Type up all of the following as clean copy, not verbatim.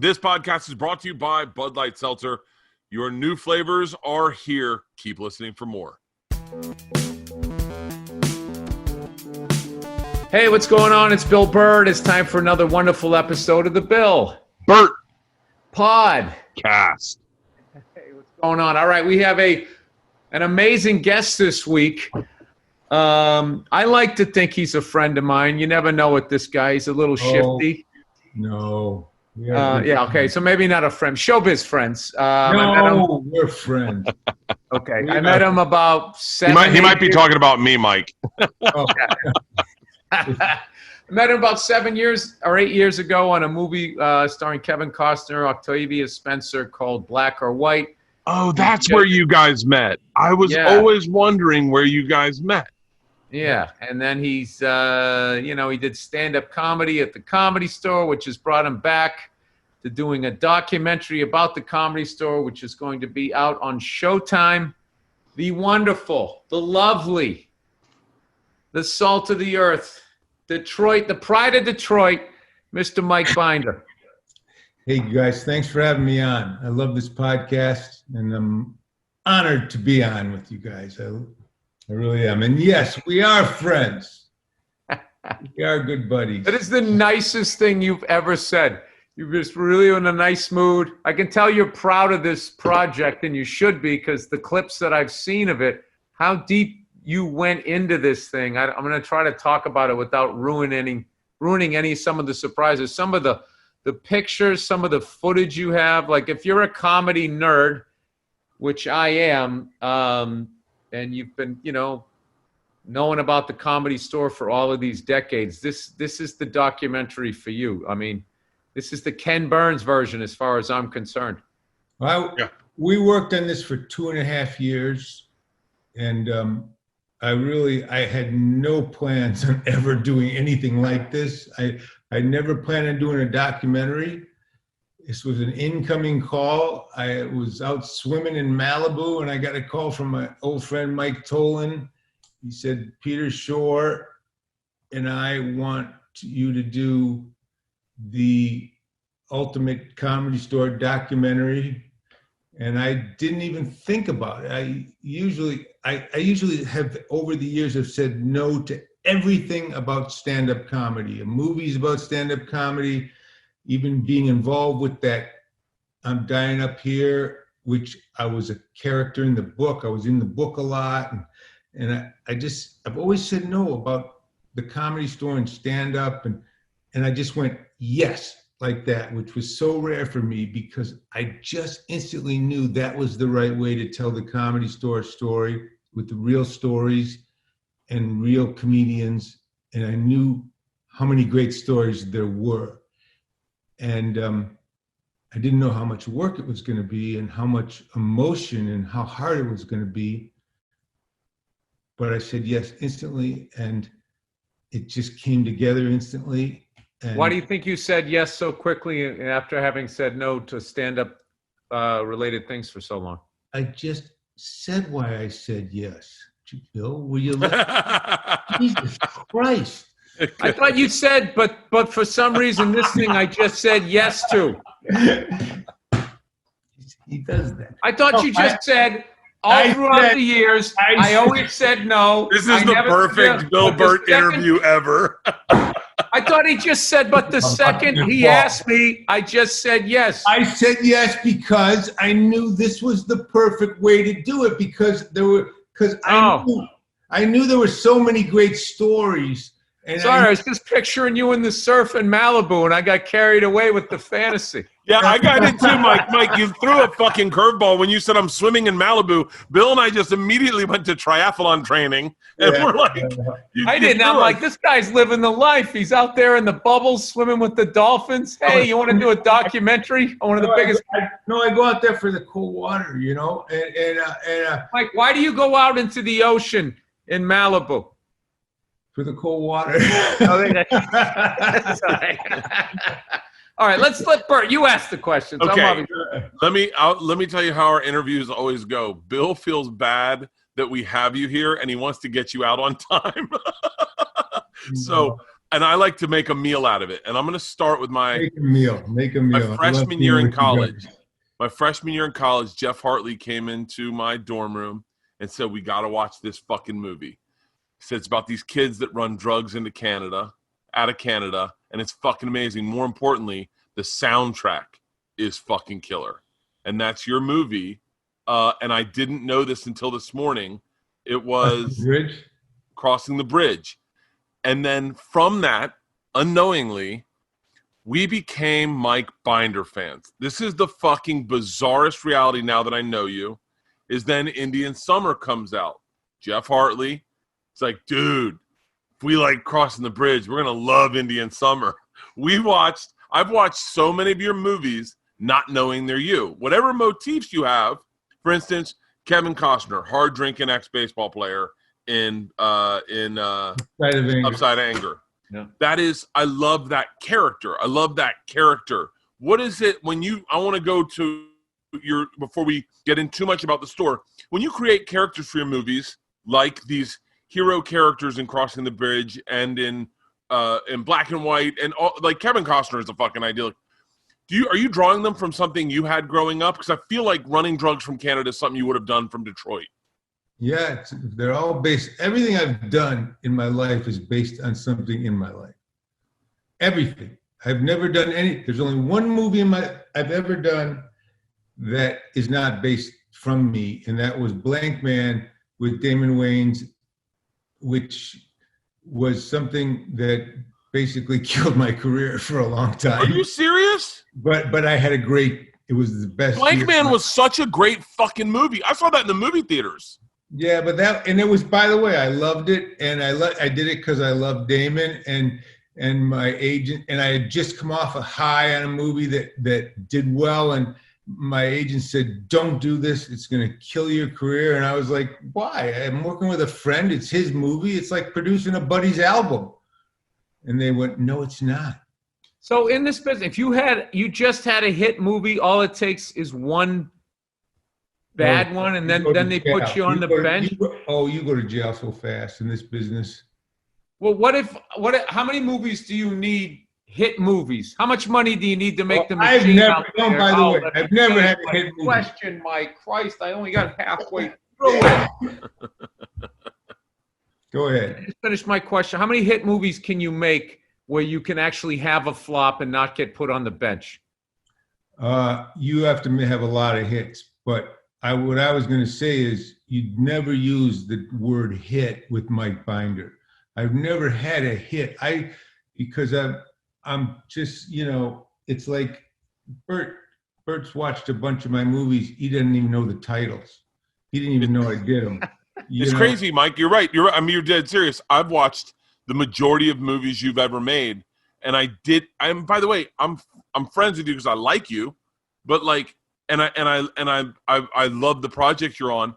This podcast is brought to you by Bud Light Seltzer. Your new flavors are here. Keep listening for more. Hey, what's going on? It's Bill Burr. It's time for another wonderful episode of the Bert Pod. Cast. Hey, what's going on? All right, we have an amazing guest this week. I like to think he's a friend of mine. You never know with this guy. He's a little shifty. No. Yeah, okay, so maybe not a friend. Showbiz friends. We're friends. Okay, I met him about 7 He might be talking about me, Mike. I met him about 7 years or 8 years ago on a movie starring Kevin Costner, Octavia Spencer called Black or White. Oh, that's where you guys met. I was always wondering where you guys met. Yeah, and then he's, he did stand-up comedy at the Comedy Store, which has brought him back to doing a documentary about the Comedy Store, which is going to be out on Showtime. The wonderful, the lovely, the salt of the earth, Detroit, the pride of Detroit, Mr. Mike Binder. Hey, guys, thanks for having me on. I love this podcast, and I'm honored to be on with you guys. I really am. And yes, we are friends. We are good buddies. That is the nicest thing you've ever said. You're just really in a nice mood. I can tell you're proud of this project, and you should be, because the clips that I've seen of it, how deep you went into this thing. I'm going to try to talk about it without ruining some of the surprises. Some of the pictures, some of the footage you have. Like, if you're a comedy nerd, which I am, and you've been, knowing about the Comedy Store for all of these decades, this is the documentary for you. I mean, this is the Ken Burns version as far as I'm concerned. Well, we worked on this for 2.5 years, and I had no plans on ever doing anything like this. I never planned on doing a documentary. This was an incoming call. I was out swimming in Malibu, and I got a call from my old friend Mike Tolan. He said, "Peter Shore and I want you to do the Ultimate Comedy Store documentary." And I didn't even think about it. I usually have, over the years, have said no to everything about stand-up comedy, and movies about stand-up comedy, even being involved with that I'm Dying Up Here, which I was a character in the book. I was in the book a lot. And I've always said no about the Comedy Store and stand-up. And I just went, yes, like that, which was so rare for me, because I just instantly knew that was the right way to tell the Comedy Store story, with the real stories and real comedians. And I knew how many great stories there were. And I didn't know how much work it was going to be, and how much emotion and how hard it was going to be. But I said yes instantly, and it just came together instantly. And why do you think you said yes so quickly after having said no to stand-up related things for so long? I just said why I said yes. Bill, will you Jesus Christ. I thought you said, but for some reason, this thing I just said yes to. He does that. I thought you just said, throughout the years, I always said no. This is the perfect Bill Bert interview ever. I thought he just said, but the second he asked me, I just said yes. I said yes because I knew this was the perfect way to do it, because I knew there were so many great stories. And sorry, I was just picturing you in the surf in Malibu, and I got carried away with the fantasy. Yeah, I got it too, Mike. Mike, you threw a fucking curveball when you said I'm swimming in Malibu. Bill and I just immediately went to triathlon training, and we're like, I didn't. I'm like, this guy's living the life. He's out there in the bubbles, swimming with the dolphins. Hey, you want to do a documentary on one of the biggest? I go out there for the cool water, Mike, why do you go out into the ocean in Malibu? For the cold water. All right, let's let Bert. You ask the questions. Okay. Let me tell you how our interviews always go. Bill feels bad that we have you here, and he wants to get you out on time. So and I like to make a meal out of it. And I'm going to start with Make a meal. Make a meal. my freshman year in college. My freshman year in college, Jeff Hartley came into my dorm room and said, "We got to watch this fucking movie." He said it's about these kids that run drugs into Canada, out of Canada, and it's fucking amazing. More importantly, the soundtrack is fucking killer. And that's your movie. And I didn't know this until this morning. It was Crossing the Bridge. And then from that, unknowingly, we became Mike Binder fans. This is the fucking bizarrest reality now that I know you, is then Indian Summer comes out. Jeff Hartley, it's like, dude, if we like Crossing the Bridge, we're going to love Indian Summer. I've watched so many of your movies not knowing they're you. Whatever motifs you have, for instance, Kevin Costner, hard-drinking ex-baseball player in Upside of Anger. Yeah. That is, I love that character. What is it when I want to go to before we get in too much about the store, when you create characters for your movies, like these hero characters in Crossing the Bridge and in Black and White, and all, like Kevin Costner is a fucking ideal. Are you drawing them from something you had growing up? Because I feel like running drugs from Canada is something you would have done from Detroit. Yeah, they're all based. Everything I've done in my life is based on something in my life. Everything. I've never done any. There's only one movie I've ever done that is not based from me, and that was Blank Man with Damon Wayans, which was something that basically killed my career for a long time. Are you serious? But I had it was the best. Blank Man was such a great fucking movie. I saw that in the movie theaters. Yeah, but it was, by the way, I loved it, and I did it because I loved Damon and my agent, and I had just come off a high on a movie that did well, and my agent said, "Don't do this; it's going to kill your career." And I was like, "Why? I'm working with a friend. It's his movie. It's like producing a buddy's album." And they went, "No, it's not." So in this business, if you just had a hit movie, all it takes is one bad one, and then they put you on the bench. You go to jail so fast in this business. Well, how many movies do you need? Hit movies. How much money do you need to make the machine out there? By the way, I've never had a hit movie. Question, my Christ! I only got halfway through it. Go ahead. Just finish my question. How many hit movies can you make where you can actually have a flop and not get put on the bench? You have to have a lot of hits, but what I was going to say is you'd never use the word hit with Mike Binder. I've never had a hit. Because I'm just, it's like Bert's watched a bunch of my movies. He doesn't even know the titles. He didn't even know I did them. It's crazy, Mike. You're right. I mean, you're dead serious. I've watched the majority of movies you've ever made, and by the way, I'm friends with you because I like you, but like, and I love the project you're on.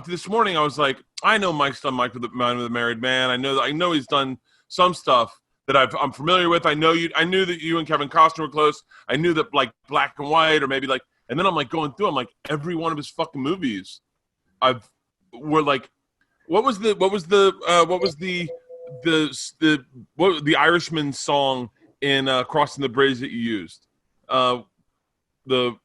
This morning I was like, I know Mike's done Mike with the Man with the Married Man. I know he's done some stuff that I'm familiar with. I knew that you and Kevin Costner were close. I knew that like Black and White, or maybe like, and then I'm like going through. I'm like, every one of his fucking movies, were like, what was the Irishman song in Crossing the Bridge that you used? The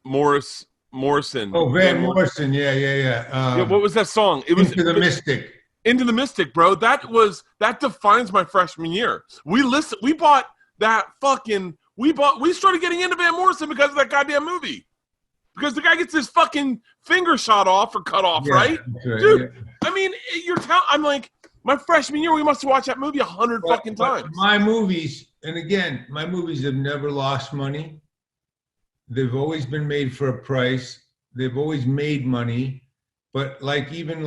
Morrison. Oh, Van Morrison. Yeah. What was that song? It was Into the Mystic. Into the Mystic, bro. That defines my freshman year. We started getting into Van Morrison because of that goddamn movie. Because the guy gets his fucking finger shot off or cut off, right? Dude, yeah. I mean, I'm like, my freshman year, we must have watched that movie 100 fucking times. My movies have never lost money. They've always been made for a price. They've always made money. But even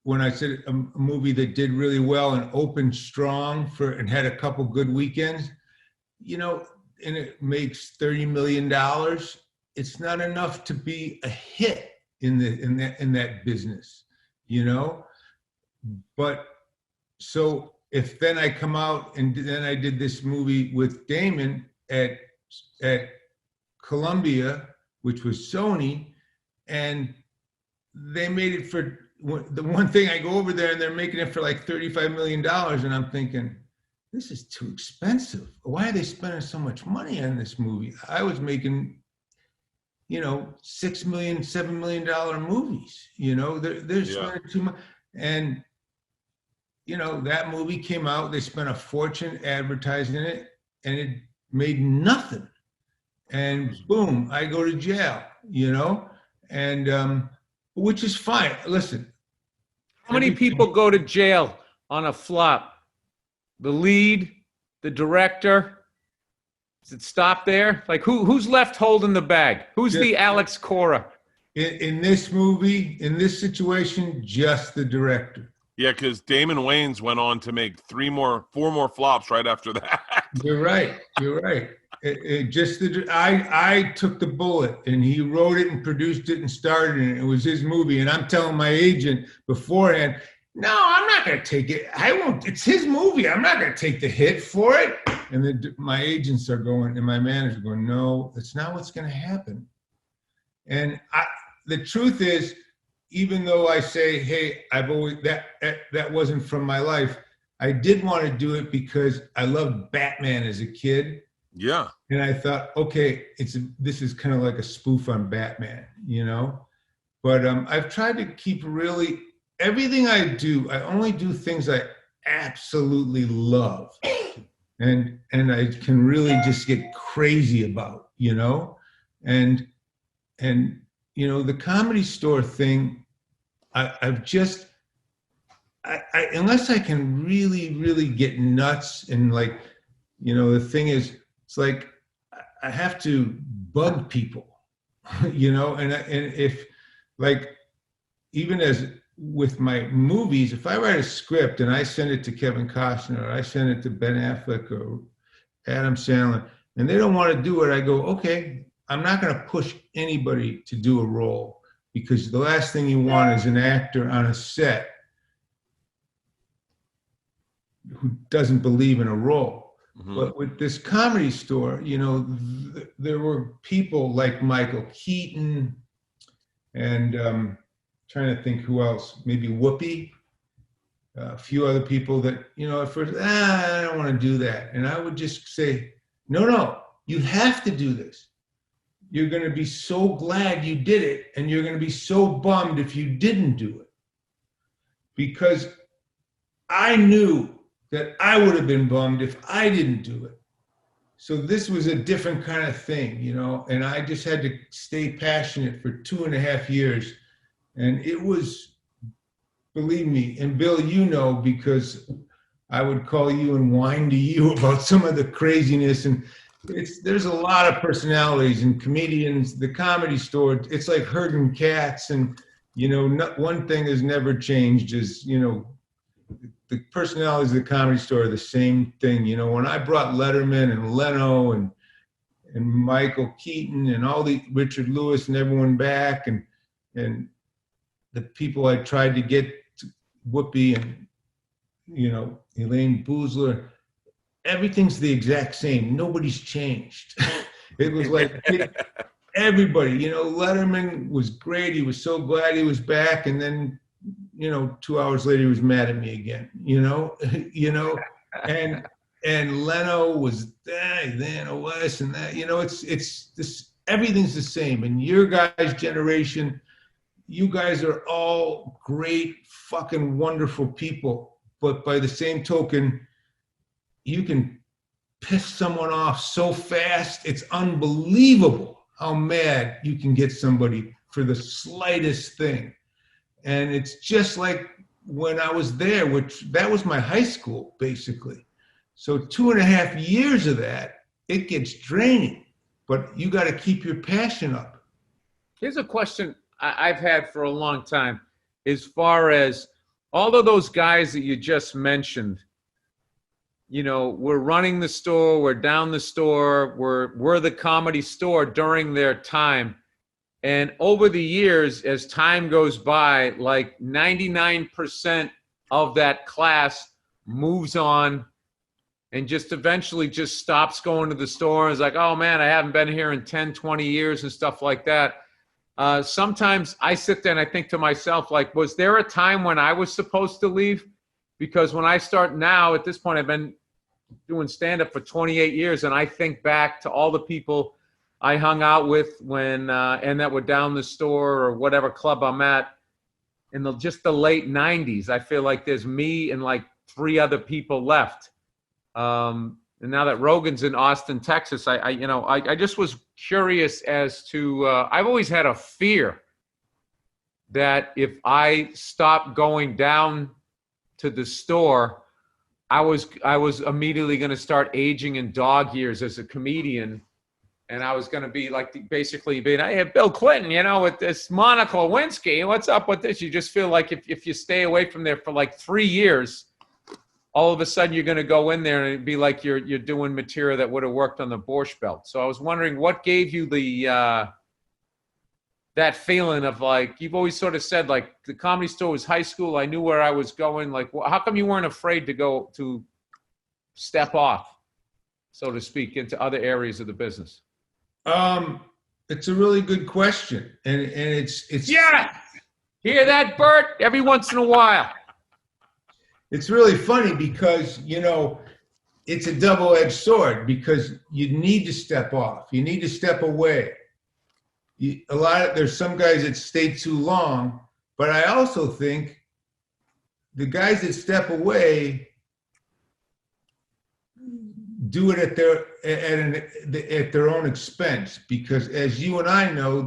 when I said a movie that did really well and opened strong and had a couple good weekends, and it makes $30 million, it's not enough to be a hit in that business, But so if then I come out and then I did this movie with Damon at Columbia, which was Sony, and they made it for the one thing. I go over there and they're making it for like $35 million, and I'm thinking, this is too expensive. Why are they spending so much money on this movie? I was making, $6 million, $7 million movies. They're spending too much. And, that movie came out, they spent a fortune advertising it, and it made nothing. And boom, I go to jail, and which is fine. Listen. How many people go to jail on a flop? The lead, the director? Does it stop there? Like who's left holding the bag? Who's the Alex Cora? In this movie, in this situation, just the director. Yeah, because Damon Wayans went on to make 4 more flops right after that. You're right. I took the bullet, and he wrote it and produced it and starred in it. It was his movie, and I'm telling my agent beforehand, no, I'm not going to take it. I won't. It's his movie. I'm not going to take the hit for it. And then my agents are going, and my manager going, no, that's not what's going to happen. And the truth is, even though I say, hey, I've always that wasn't from my life, I did want to do it because I loved Batman as a kid. Yeah. And I thought, okay, this is kind of like a spoof on Batman, But I've tried to keep really everything I do. I only do things I absolutely love, and I can really just get crazy about, and the Comedy Store thing. Unless I can really, really get nuts and the thing is, it's like I have to bug people, and if even as with my movies, if I write a script and I send it to Kevin Costner or I send it to Ben Affleck or Adam Sandler, and they don't want to do it, I go, okay, I'm not going to push anybody to do a role, because the last thing you want is an actor on a set who doesn't believe in a role. Mm-hmm. But with this Comedy Store, there were people like Michael Keaton and trying to think who else, maybe Whoopi, a few other people that, at first, I don't want to do that. And I would just say, no, you have to do this. You're going to be so glad you did it, and you're going to be so bummed if you didn't do it. Because I knew that I would have been bummed if I didn't do it. So this was a different kind of thing, and I just had to stay passionate for 2.5 years. And it was, believe me, and Bill, because I would call you and whine to you about some of the craziness, and there's a lot of personalities and comedians. The Comedy Store, it's like herding cats, and one thing has never changed is the personalities of the Comedy Store are the same thing. When I brought Letterman and Leno and Michael Keaton and all the Richard Lewis and everyone back, and the people I tried to get, Whoopi and Elaine Boozler, everything's the exact same. Nobody's changed. It was like everybody, Letterman was great. He was so glad he was back. And then, 2 hours later, he was mad at me again, and Leno was then or less and that, it's this, everything's the same. And your guys' generation, you guys are all great, fucking wonderful people. But by the same token, you can piss someone off so fast. It's unbelievable how mad you can get somebody for the slightest thing. And it's just like when I was there, that was my high school, basically. So 2.5 years of that, it gets draining. But you got to keep your passion up. Here's a question I've had for a long time, as far as all of those guys that you just mentioned, we're running the store, we're down the store, we're the Comedy Store during their time. And over the years, as time goes by, like 99% of that class moves on and just eventually just stops going to the store. It's like, oh man, I haven't been here in 10, 20 years and stuff like that. Sometimes I sit there and I think to myself, like, was there a time when I was supposed to leave? Because when I start now, at this point, I've been doing stand-up for 28 years, and I think back to all the people I hung out with when and that were down the store or whatever club I'm at in just the late 90s. I feel like there's me and like 3 other people left. And now that Rogan's in Austin, Texas, I just was curious as to, I've always had a fear that if I stopped going down to the store, I was immediately going to start aging in dog years as a comedian. And I was going to be like, basically being, hey, Bill Clinton, with this Monica Lewinsky, what's up with this? You just feel like if you stay away from there for like 3 years, all of a sudden you're going to go in there and it'd be like you're doing material that would have worked on the Borscht Belt. So I was wondering what gave you that feeling of like, you've always sort of said like the Comedy Store was high school. I knew where I was going. Like, how come you weren't afraid to step off, so to speak, into other areas of the business? It's a really good question. And it's yeah. Hear that, Bert? Every once in a while. It's really funny because, it's a double-edged sword because you need to step off. You need to step away. There's some guys that stay too long, but I also think the guys that step away do it at their own expense, because as you and I know,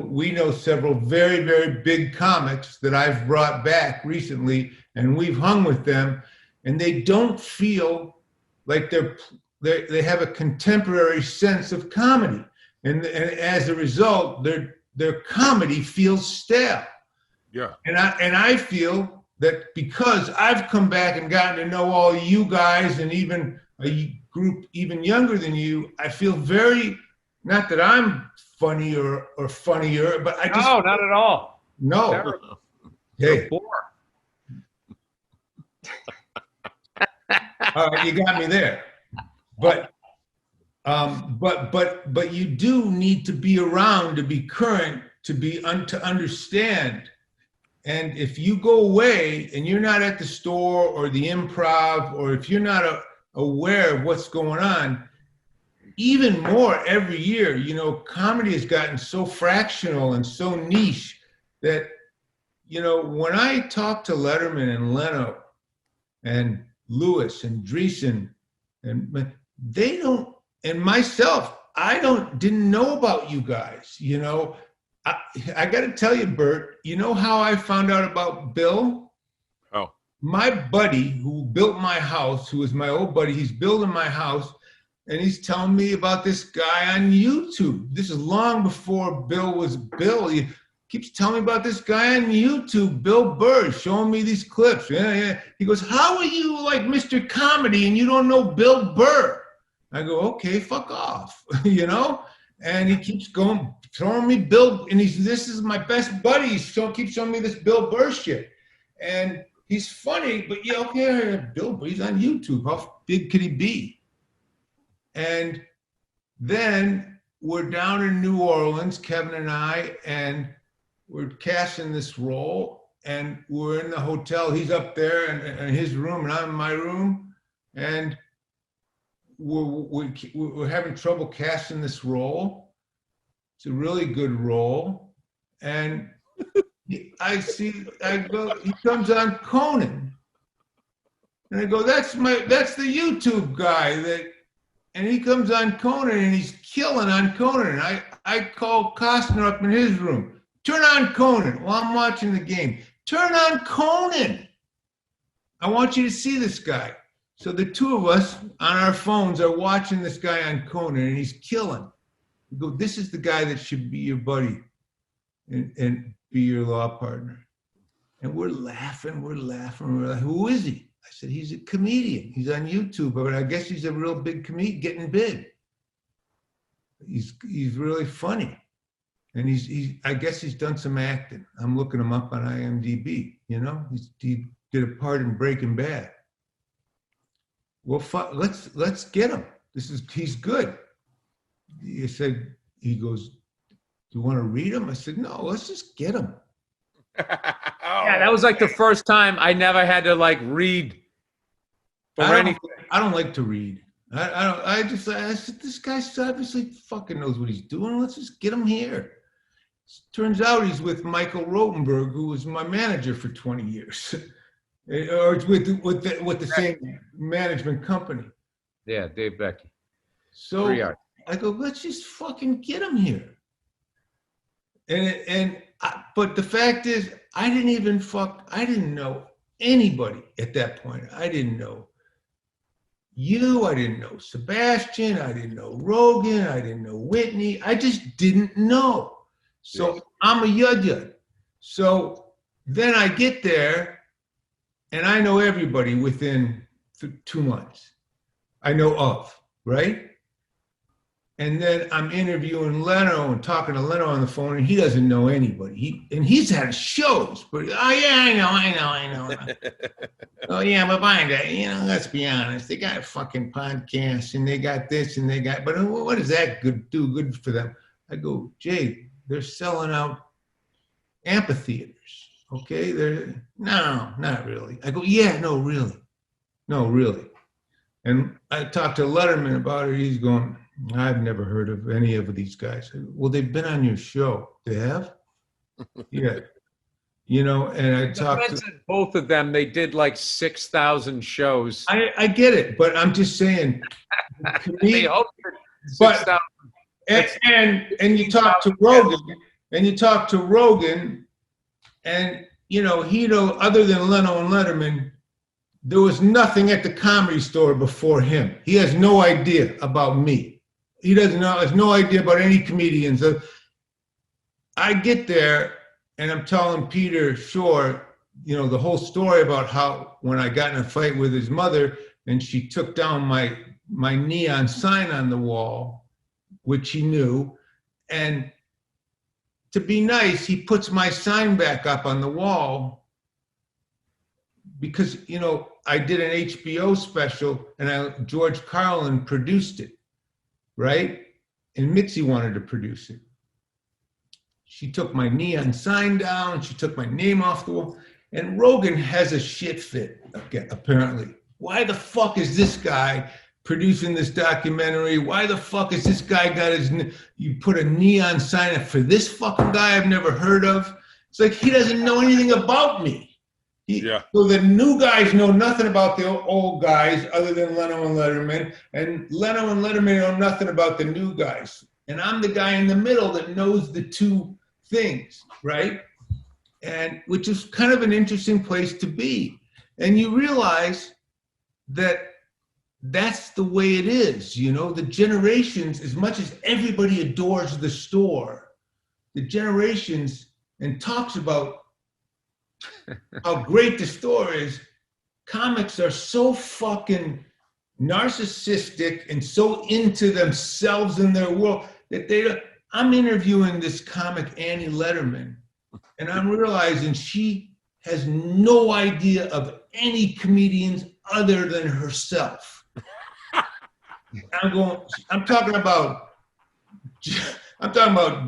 we know several very, very big comics that I've brought back recently, and we've hung with them, and they don't feel like they have a contemporary sense of comedy, and as a result, their comedy feels stale. Yeah. And I feel that because I've come back and gotten to know all you guys and even a group even younger than you, I feel very, not that I'm funny or funnier, but I just... No, not at all. No. Never. Hey. All right, you got me there. But you do need to be around to be current, to understand. And if you go away and you're not at the store or the Improv, or if you're not aware of what's going on, even more every year, comedy has gotten so fractional and so niche that, when I talk to Letterman and Leno and Lewis and Dreesen, and they don't, and myself, didn't know about you guys, I got to tell you, Bert, you know how I found out about Bill? Oh. My buddy who built my house, who was my old buddy, he's building my house, and he's telling me about this guy on YouTube. This is long before Bill was Bill. He keeps telling me about this guy on YouTube, Bill Burr, showing me these clips. Yeah. He goes, how are you like Mr. Comedy and you don't know Bill Burr? I go, okay, fuck off, And he keeps going, throwing me Bill, and this is my best buddy. He keeps showing me this Bill Burr shit. And he's funny, but yeah, okay, Bill Burr, he's on YouTube. How big could he be? And then we're down in New Orleans, Kevin and I, and we're casting this role, and we're in the hotel. He's up there in his room, and I'm in my room, and we're having trouble casting this role. It's a really good role, and he comes on Conan, and I go, that's the YouTube guy and he comes on Conan, and he's killing on Conan. And I call Costner up in his room, turn on Conan while I'm watching the game. Turn on Conan. I want you to see this guy. So the two of us on our phones are watching this guy on Conan, and he's killing. We go, this is the guy that should be your buddy and be your law partner. And we're laughing. We're like, who is he? I said, he's a comedian. He's on YouTube, but I guess he's a real big comedian, getting big. He's really funny. And I guess he's done some acting. I'm looking him up on IMDb, he did a part in Breaking Bad. Well, let's get him. He's good. He goes, do you want to read him? I said, no, let's just get him. Yeah, that was like the first time I never had to like read or anything. I don't like to read. I said, this guy obviously fucking knows what he's doing. Let's just get him here. Turns out he's with Michael Rotenberg, who was my manager for 20 years. Or it's with the same management company. Yeah, Dave Becky. So I go, let's just fucking get him here. But the fact is, I didn't know anybody at that point. I didn't know you, I didn't know Sebastian, I didn't know Rogan, I didn't know Whitney. I just didn't know. So I'm a yud. So then I get there and I know everybody within 2 months. I know of, right? And then I'm interviewing Leno and talking to Leno on the phone, and he doesn't know anybody. He's had shows, but I know. Oh yeah, but behind that, let's be honest, they got fucking podcasts and they got this and they got. But what does that do good for them? I go, Jay, they're selling out amphitheaters. Okay, no, not really. I go, yeah, no, really. And I talked to Letterman about it. He's going, I've never heard of any of these guys. Well, they've been on your show. They have? Yeah. And I talked to both of them. They did like 6,000 shows. I get it, but I'm just saying. They hope but and you talk to Rogan, and other than Leno and Letterman, there was nothing at the Comedy Store before him. He has no idea about me. He has no idea about any comedians. I get there and I'm telling Peter Shore, the whole story about how when I got in a fight with his mother and she took down my neon sign on the wall, which he knew, and to be nice, he puts my sign back up on the wall because, I did an HBO special and George Carlin produced it, right? And Mitzi wanted to produce it. She took my neon sign down. She took my name off the wall. And Rogan has a shit fit, apparently. Why the fuck is this guy producing this documentary? Why the fuck is this guy you put a neon sign up for this fucking guy I've never heard of? It's like he doesn't know anything about me. So the new guys know nothing about the old guys other than Leno and Letterman, and Leno and Letterman know nothing about the new guys. And I'm the guy in the middle that knows the two things, right? And which is kind of an interesting place to be. And you realize that that's the way it is, the generations, as much as everybody adores the store, the generations and talks about how great the store is, comics are so fucking narcissistic and so into themselves and their world that I'm interviewing this comic, Annie Letterman, and I'm realizing she has no idea of any comedians other than herself. I'm talking about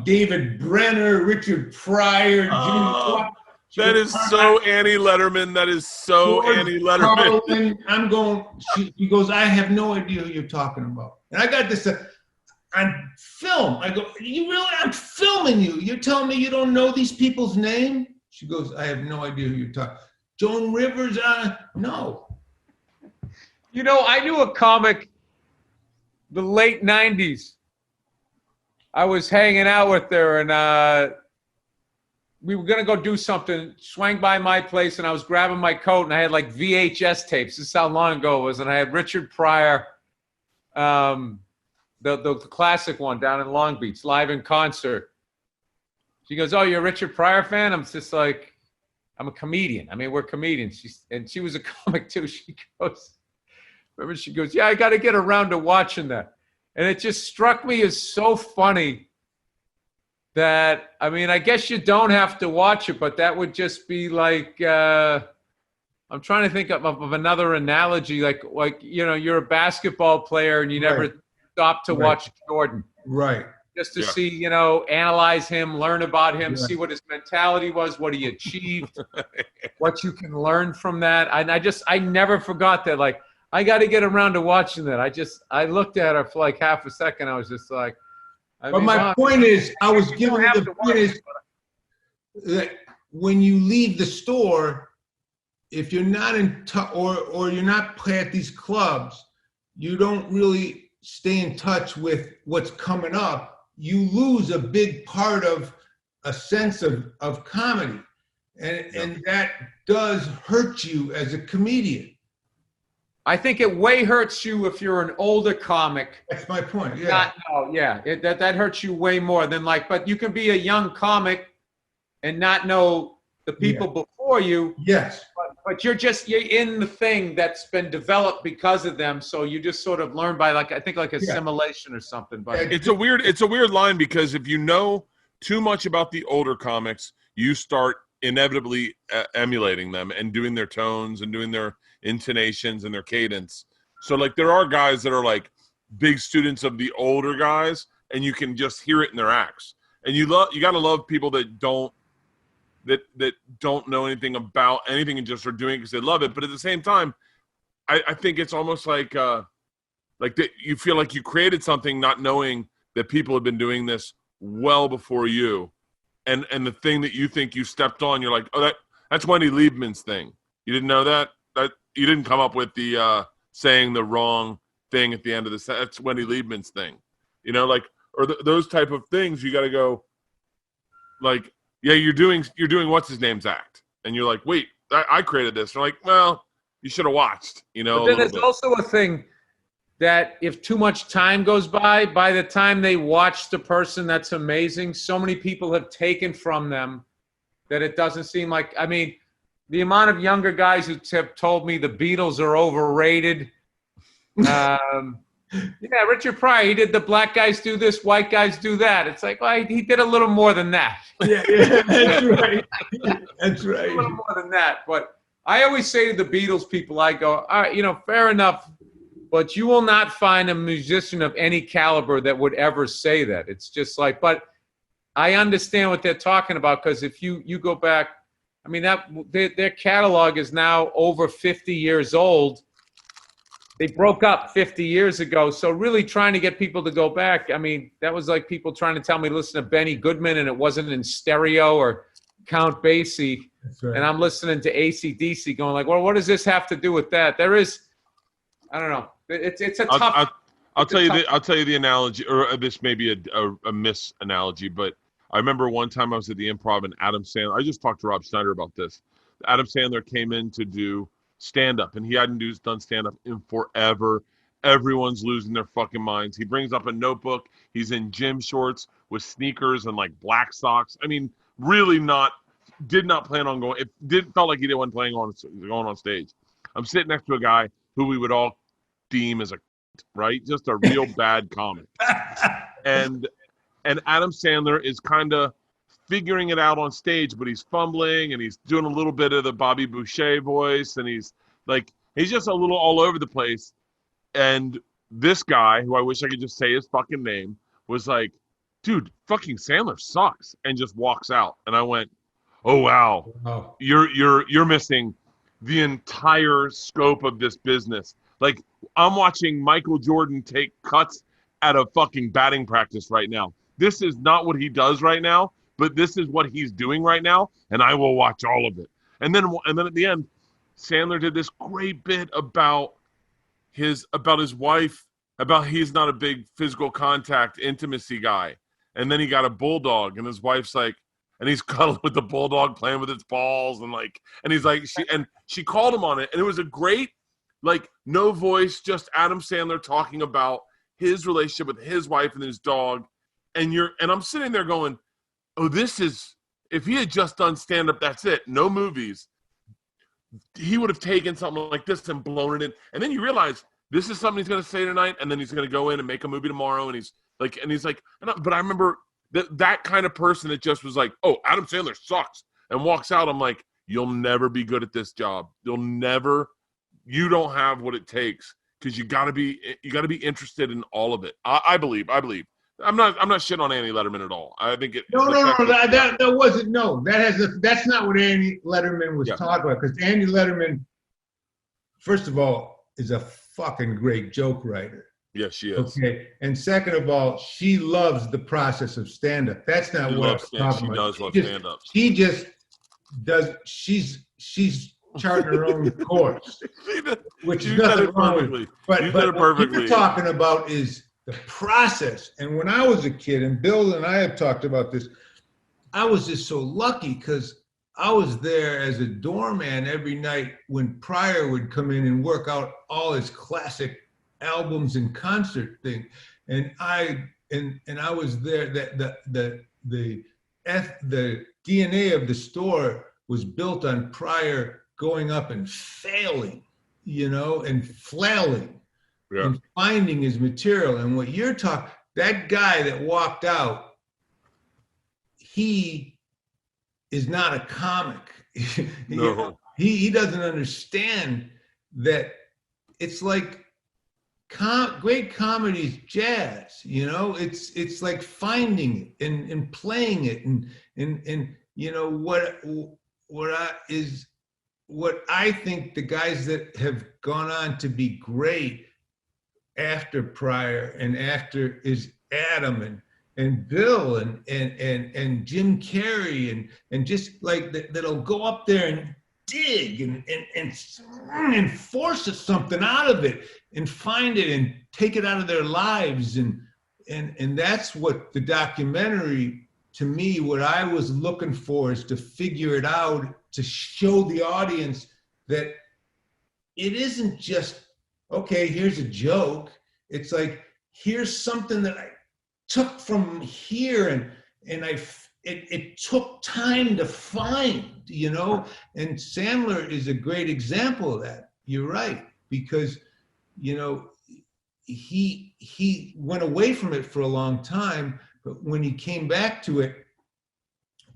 David Brenner, Richard Pryor, Jimmy Clark. That is so Annie Letterman. That is so Annie Letterman. I'm going, she goes, I have no idea who you're talking about. And I got this on film. I go, I'm filming you. You're telling me you don't know these people's name? She goes, I have no idea who you're talking. Joan Rivers? No. I knew a comic the late 90s. I was hanging out with her and we were going to go do something, swang by my place, and I was grabbing my coat, and I had like VHS tapes. This is how long ago it was. And I had Richard Pryor, the classic one down in Long Beach, live in concert. She goes, oh, you're a Richard Pryor fan? I'm just like, I'm a comedian. I mean, we're comedians. She was a comic too. She goes, yeah, I got to get around to watching that. And it just struck me as so funny that, I mean, I guess you don't have to watch it, but that would just be like, I'm trying to think of another analogy, like you're a basketball player and you never stop to watch Jordan. Right. Just to see, analyze him, learn about him, see what his mentality was, what he achieved, what you can learn from that. And I never forgot that. Like, I got to get around to watching that. I looked at her for like half a second. I was just like, but my point is, I was giving you the point is that when you leave the store, if you're not in touch or you're not at these clubs, you don't really stay in touch with what's coming up. You lose a big part of a sense of comedy. And that does hurt you as a comedian. I think it way hurts you if you're an older comic. That's my point. Yeah. That hurts you way more than but you can be a young comic and not know the people before you. Yes. But you're in the thing that's been developed because of them. So you just sort of learn by I think assimilation or something. But it's a weird line, because if you know too much about the older comics, you start inevitably emulating them and doing their tones and doing their intonations and their cadence. So there are guys that are big students of the older guys, and you can just hear it in their acts. And you got to love people that don't know anything about anything and just are doing it because they love it. But at the same time, I think it's almost like that you feel like you created something not knowing that people have been doing this well before you. And the thing that you think you stepped on, you're like, oh, that's Wendy Liebman's thing. You didn't know that? You didn't come up with the saying the wrong thing at the end of the sentence. That's Wendy Liebman's thing. Those type of things, you got to go you're doing what's his name's act. And you're like, wait, I created this. They're like, well, you should have watched, But then there's also a thing that if too much time goes by the time they watch the person that's amazing, so many people have taken from them that it doesn't seem like, the amount of younger guys who have told me the Beatles are overrated. Richard Pryor, he did the black guys do this, white guys do that. It's he did a little more than that. Yeah, that's right. That's right. A little more than that. But I always say to the Beatles people, I go, all right, fair enough, but you will not find a musician of any caliber that would ever say that. It's just but I understand what they're talking about, because if you go back, their catalog is now over 50 years old. They broke up 50 years ago. So really trying to get people to go back, that was like people trying to tell me to listen to Benny Goodman and it wasn't in stereo, or Count Basie. That's right. And I'm listening to AC/DC going well, what does this have to do with that? There is, I don't know. It's a tough. I'll tell you the analogy, or this may be a misanalogy, but I remember one time I was at the Improv and Adam Sandler. I just talked to Rob Schneider about this. Adam Sandler came in to do stand-up, and he hadn't done stand-up in forever. Everyone's losing their fucking minds. He brings up a notebook. He's in gym shorts with sneakers and black socks. Really did not plan on going. Felt like he didn't want going on stage. I'm sitting next to a guy who we would all deem as right? Just a real bad comic. And Adam Sandler is kind of figuring it out on stage, but he's fumbling and he's doing a little bit of the Bobby Boucher voice, and he's just a little all over the place. And this guy, who I wish I could just say his fucking name, was like, dude, fucking Sandler sucks, and just walks out. And I went, oh wow, you're missing the entire scope of this business. I'm watching Michael Jordan take cuts at a fucking batting practice right now. This is not what he does right now, but this is what he's doing right now, and I will watch all of it. And then at the end, Sandler did this great bit about his wife, about he's not a big physical contact intimacy guy. And then he got a bulldog, and his wife's and he's cuddling with the bulldog, playing with its balls, and he's she called him on it, and it was a great, no voice, just Adam Sandler talking about his relationship with his wife and his dog. And I'm sitting there going, oh, this is, if he had just done stand-up, that's it, no movies, he would have taken something like this and blown it in. And then you realize this is something he's going to say tonight, and then he's going to go in and make a movie tomorrow, and he's like, but I remember that kind of person that just was like, oh, Adam Sandler sucks, and walks out. I'm like, you'll never be good at this job. You don't have what it takes, because you got to be interested in all of it. I believe. I'm not shitting on Andy Letterman at all. I think it. No. That wasn't. No, that's not what Andy Letterman was talking about. Because Andy Letterman, first of all, is a fucking great joke writer. Yes, she is. Okay. And second of all, she loves the process of stand-up. That's not what I'm talking about. She does love stand-up. She just does. She's charting her own course, which is nothing wrong with it. But what you're talking about is the process. And when I was a kid, and Bill and I have talked about this, I was just so lucky because I was there as a doorman every night when Pryor would come in and work out all his classic albums and concert thing, and I was there. That the DNA of the store was built on Pryor going up and failing, and flailing, and finding his material. And what you're talking, that guy that walked out, he is not a comic. No. He doesn't understand that it's like great comedy is jazz. It's like finding it and playing it and what I think the guys that have gone on to be great after Pryor and after is Adam and Bill and Jim Carrey and just like that'll go up there and dig and force something out of it and find it and take it out of their lives and that's what the documentary, to me, what I was looking for is to figure it out, to show the audience that it isn't just, okay, here's a joke. It's like, here's something that I took from here and it took time to find, and Sandler is a great example of that. You're right, because, he went away from it for a long time, but when he came back to it,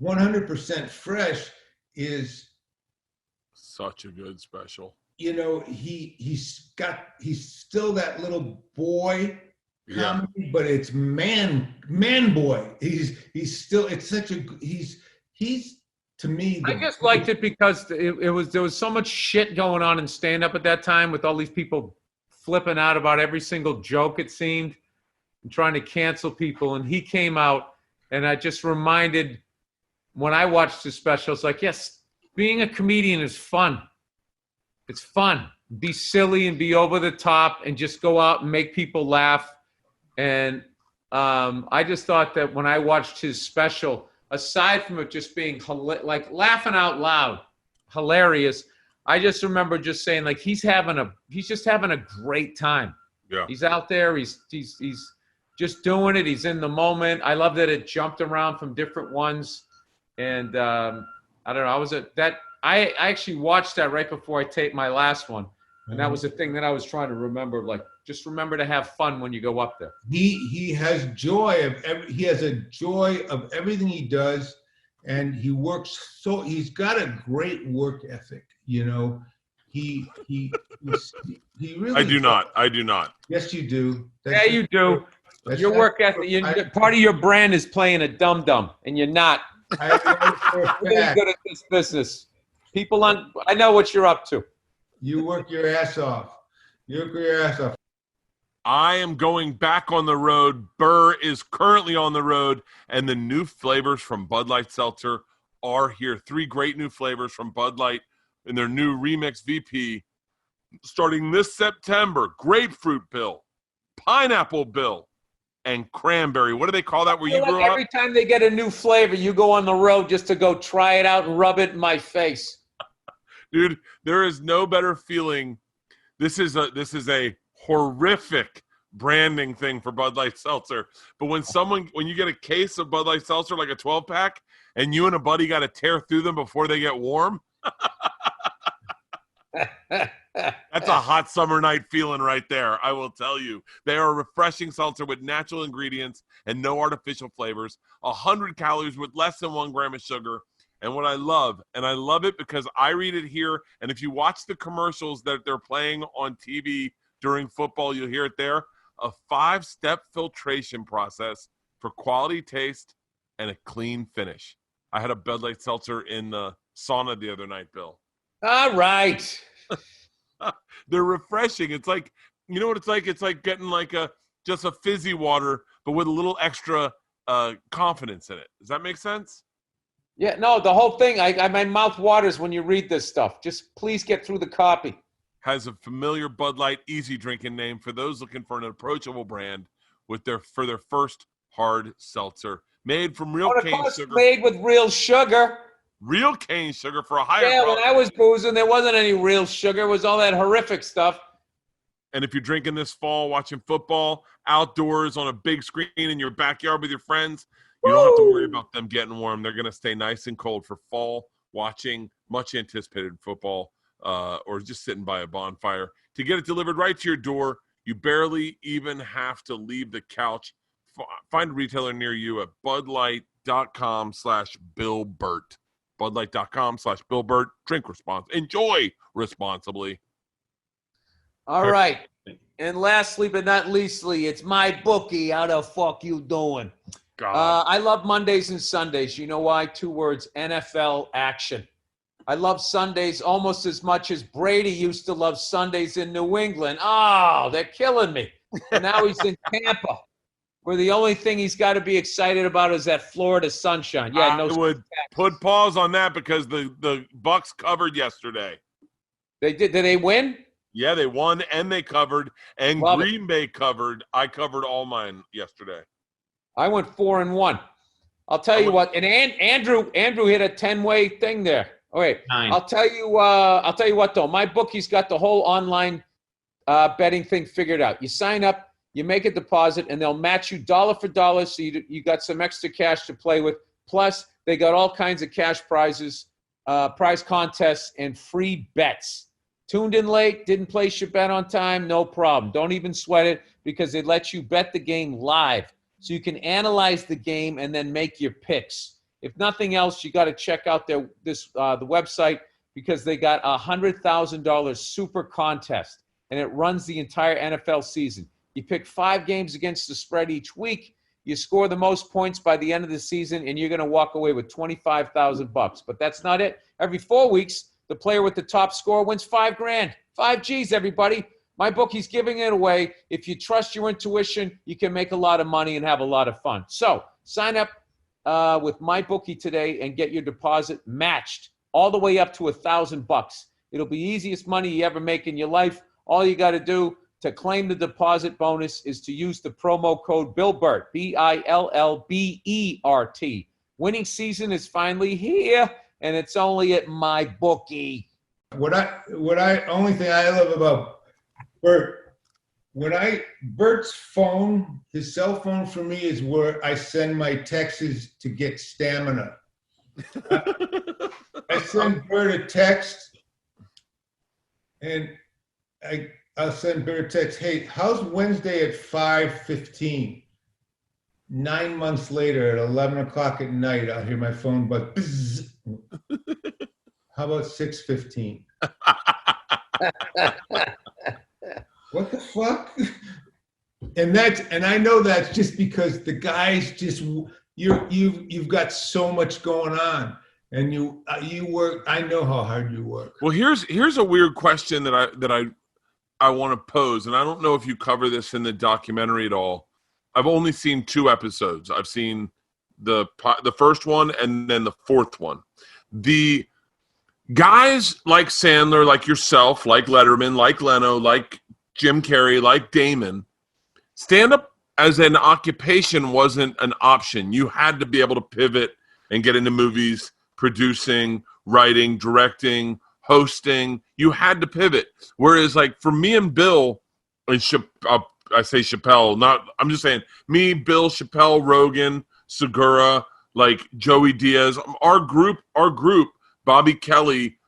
100% Fresh is such a good special. He's still that little boy comedy, but it's man boy. He's still, it's such a, he's to me. I just liked it because there was so much shit going on in stand-up at that time with all these people flipping out about every single joke, it seemed, and trying to cancel people. And he came out, and I just reminded, when I watched his special, it's like, yes, being a comedian is fun. It's fun. Be silly and be over the top and just go out and make people laugh. And I just thought that when I watched his special, aside from it just being like laughing out loud, hilarious, I just remember just saying, like, he's just having a great time. Yeah. He's out there. He's just doing it. He's in the moment. I love that it jumped around from different ones. And I don't know. I actually watched that right before I taped my last one. And that was the thing that I was trying to remember, like, just remember to have fun when you go up there. He has joy he has a joy of everything he does, and he works he's got a great work ethic, He really I do not. Yes, you do. Yeah, you do. Your work ethic, part of your brand is playing a dum-dum, and you're not. You're really good at this business. I know what you're up to. You work your ass off. I am going back on the road. Burr is currently on the road, and the new flavors from Bud Light Seltzer are here. 3 great new flavors from Bud Light in their new Remix VP starting this September. Grapefruit Bill, Pineapple Bill, and Cranberry. What do they call that where you grew up? Every time they get a new flavor, you go on the road just to go try it out and rub it in my face. Dude, there is no better feeling. This is a horrific branding thing for Bud Light Seltzer. But when you get a case of Bud Light Seltzer, like a 12-pack, and you and a buddy got to tear through them before they get warm, that's a hot summer night feeling right there, I will tell you. They are a refreshing seltzer with natural ingredients and no artificial flavors, 100 calories with less than 1 gram of sugar. And what I love it because I read it here, and if you watch the commercials that they're playing on TV during football, you'll hear it there, a 5-step filtration process for quality taste and a clean finish. I had a Bud Light Seltzer in the sauna the other night, Bill. All right. They're refreshing. It's like, you know what it's like? It's like getting like just a fizzy water, but with a little extra confidence in it. Does that make sense? Yeah, no, the whole thing, my mouth waters when you read this stuff. Just please get through the copy. Has a familiar Bud Light easy drinking name for those looking for an approachable brand for their first hard seltzer. Made from real cane sugar. Made with real sugar. Real cane sugar for a higher Yeah, quality. when I was boozing, there wasn't any real sugar. It was all that horrific stuff. And if you're drinking this fall, watching football, outdoors on a big screen in your backyard with your friends, you don't have to worry about them getting warm. They're going to stay nice and cold for fall, watching much anticipated football, or just sitting by a bonfire. To get it delivered right to your door, you barely even have to leave the couch. Find a retailer near you at budlight.com/BillBert. budlight.com/BillBert. Drink responsibly. Enjoy responsibly. All right. And lastly but not leastly, it's my bookie. How the fuck you doing? God. I love Mondays and Sundays. You know why? 2 words, NFL action. I love Sundays almost as much as Brady used to love Sundays in New England. Oh, they're killing me. And now he's in Tampa, where the only thing he's got to be excited about is that Florida sunshine. Yeah, I would put pause on that because the Bucks covered yesterday. They did. Did they win? Yeah, they won and they covered, and Love Green Bay covered. I covered all mine yesterday. I went 4-1. I'll tell you what. And Andrew hit a 10-way thing there. All right. 9. I'll tell you what though. My bookie's got the whole online betting thing figured out. You sign up, you make a deposit, and they'll match you dollar for dollar. So you got some extra cash to play with. Plus, they got all kinds of cash prizes, prize contests, and free bets. Tuned in late, didn't place your bet on time, no problem. Don't even sweat it because they let you bet the game live. So you can analyze the game and then make your picks. If nothing else, you got to check out the website because they got a $100,000 super contest, and it runs the entire NFL season. You pick 5 games against the spread each week. You score the most points by the end of the season, and you're going to walk away with $25,000. But that's not it. Every 4 weeks, the player with the top score wins $5,000. 5 G's, everybody. My bookie's giving it away. If you trust your intuition, you can make a lot of money and have a lot of fun. So sign up with my bookie today and get your deposit matched all the way up to $1,000. It'll be easiest money you ever make in your life. All you got to do to claim the deposit bonus is to use the promo code BillBert, BILLBERT. Winning season is finally here, and it's only at my bookie. Only thing I love about Bert, Bert's phone, his cell phone for me is where I send my texts to get stamina. I send Bert a text, and I'll send Bert a text, hey, how's Wednesday at 5:15? 9 months later at 11 o'clock at night, I'll hear my phone buzz. Bzz. How about 6:15? What the fuck? And I know that's just because the guys just you've got so much going on, and you work. I know how hard you work. Well, here's a weird question that I want to pose, and I don't know if you cover this in the documentary at all. I've only seen 2 episodes. I've seen the first one and then the 4th one. The guys like Sandler, like yourself, like Letterman, like Leno, like Jim Carrey, like Damon, stand-up as an occupation wasn't an option. You had to be able to pivot and get into movies, producing, writing, directing, hosting. You had to pivot. Whereas, like, for me and Bill, and I say Chappelle, I'm just saying me, Bill, Chappelle, Rogan, Segura, like Joey Diaz, our group, Bobby Kelly,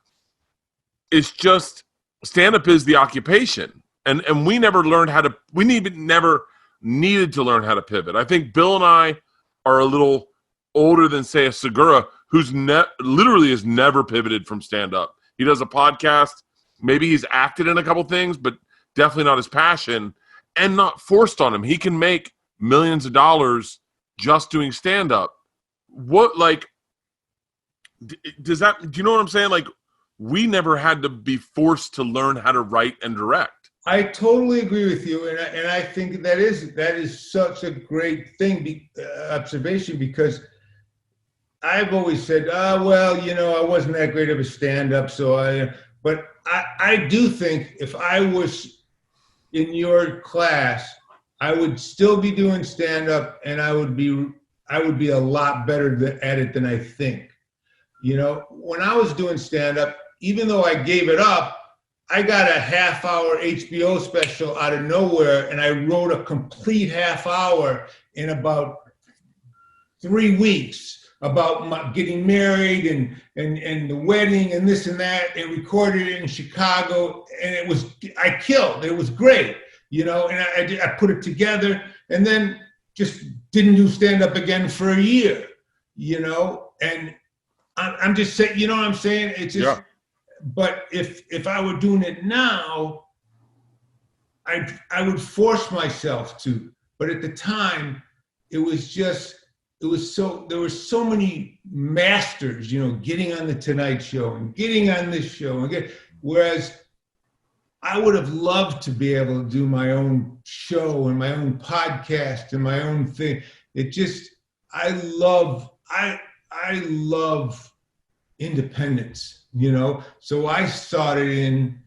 is just stand-up is the occupation. And we never learned how to, never needed to learn how to pivot. I think Bill and I are a little older than, say, a Segura, who's literally has never pivoted from stand-up. He does a podcast. Maybe he's acted in a couple things, but definitely not his passion and not forced on him. He can make millions of dollars just doing stand-up. What, like, do you know what I'm saying? Like, we never had to be forced to learn how to write and direct. I totally agree with you, and I think that is such a great thing, observation, because I've always said, well, I wasn't that great of a stand-up, but I do think if I was in your class, I would still be doing stand-up, and I would be a lot better at it than I think. When I was doing stand-up, even though I gave it up, I got a half-hour HBO special out of nowhere, and I wrote a complete half hour in about 3 weeks about getting married and the wedding and this and that, and recorded it in Chicago, and I killed. It was great, and I put it together, and then just didn't do stand-up again for a year, and I'm just saying, you know what I'm saying? It's just, yeah. But if I were doing it now, I would force myself to. But at the time, there were so many masters, getting on the Tonight Show and getting on this show, whereas I would have loved to be able to do my own show and my own podcast and my own thing. I love independence, so I started in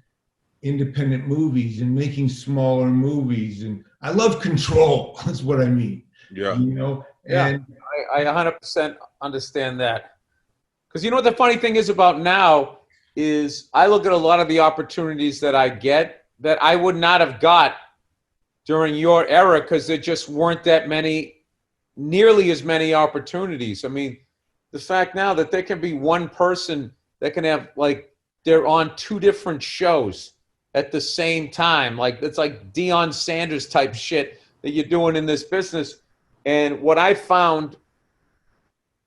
independent movies and making smaller movies, and I love control. That's what I mean. Yeah. And I 100% understand that, because what the funny thing is about now is I look at a lot of the opportunities that I get that I would not have got during your era, because there just weren't nearly as many opportunities. I mean, the fact now that there can be one person that can have, they're on 2 different shows at the same time. It's like Deion Sanders type shit that you're doing in this business. And what I found,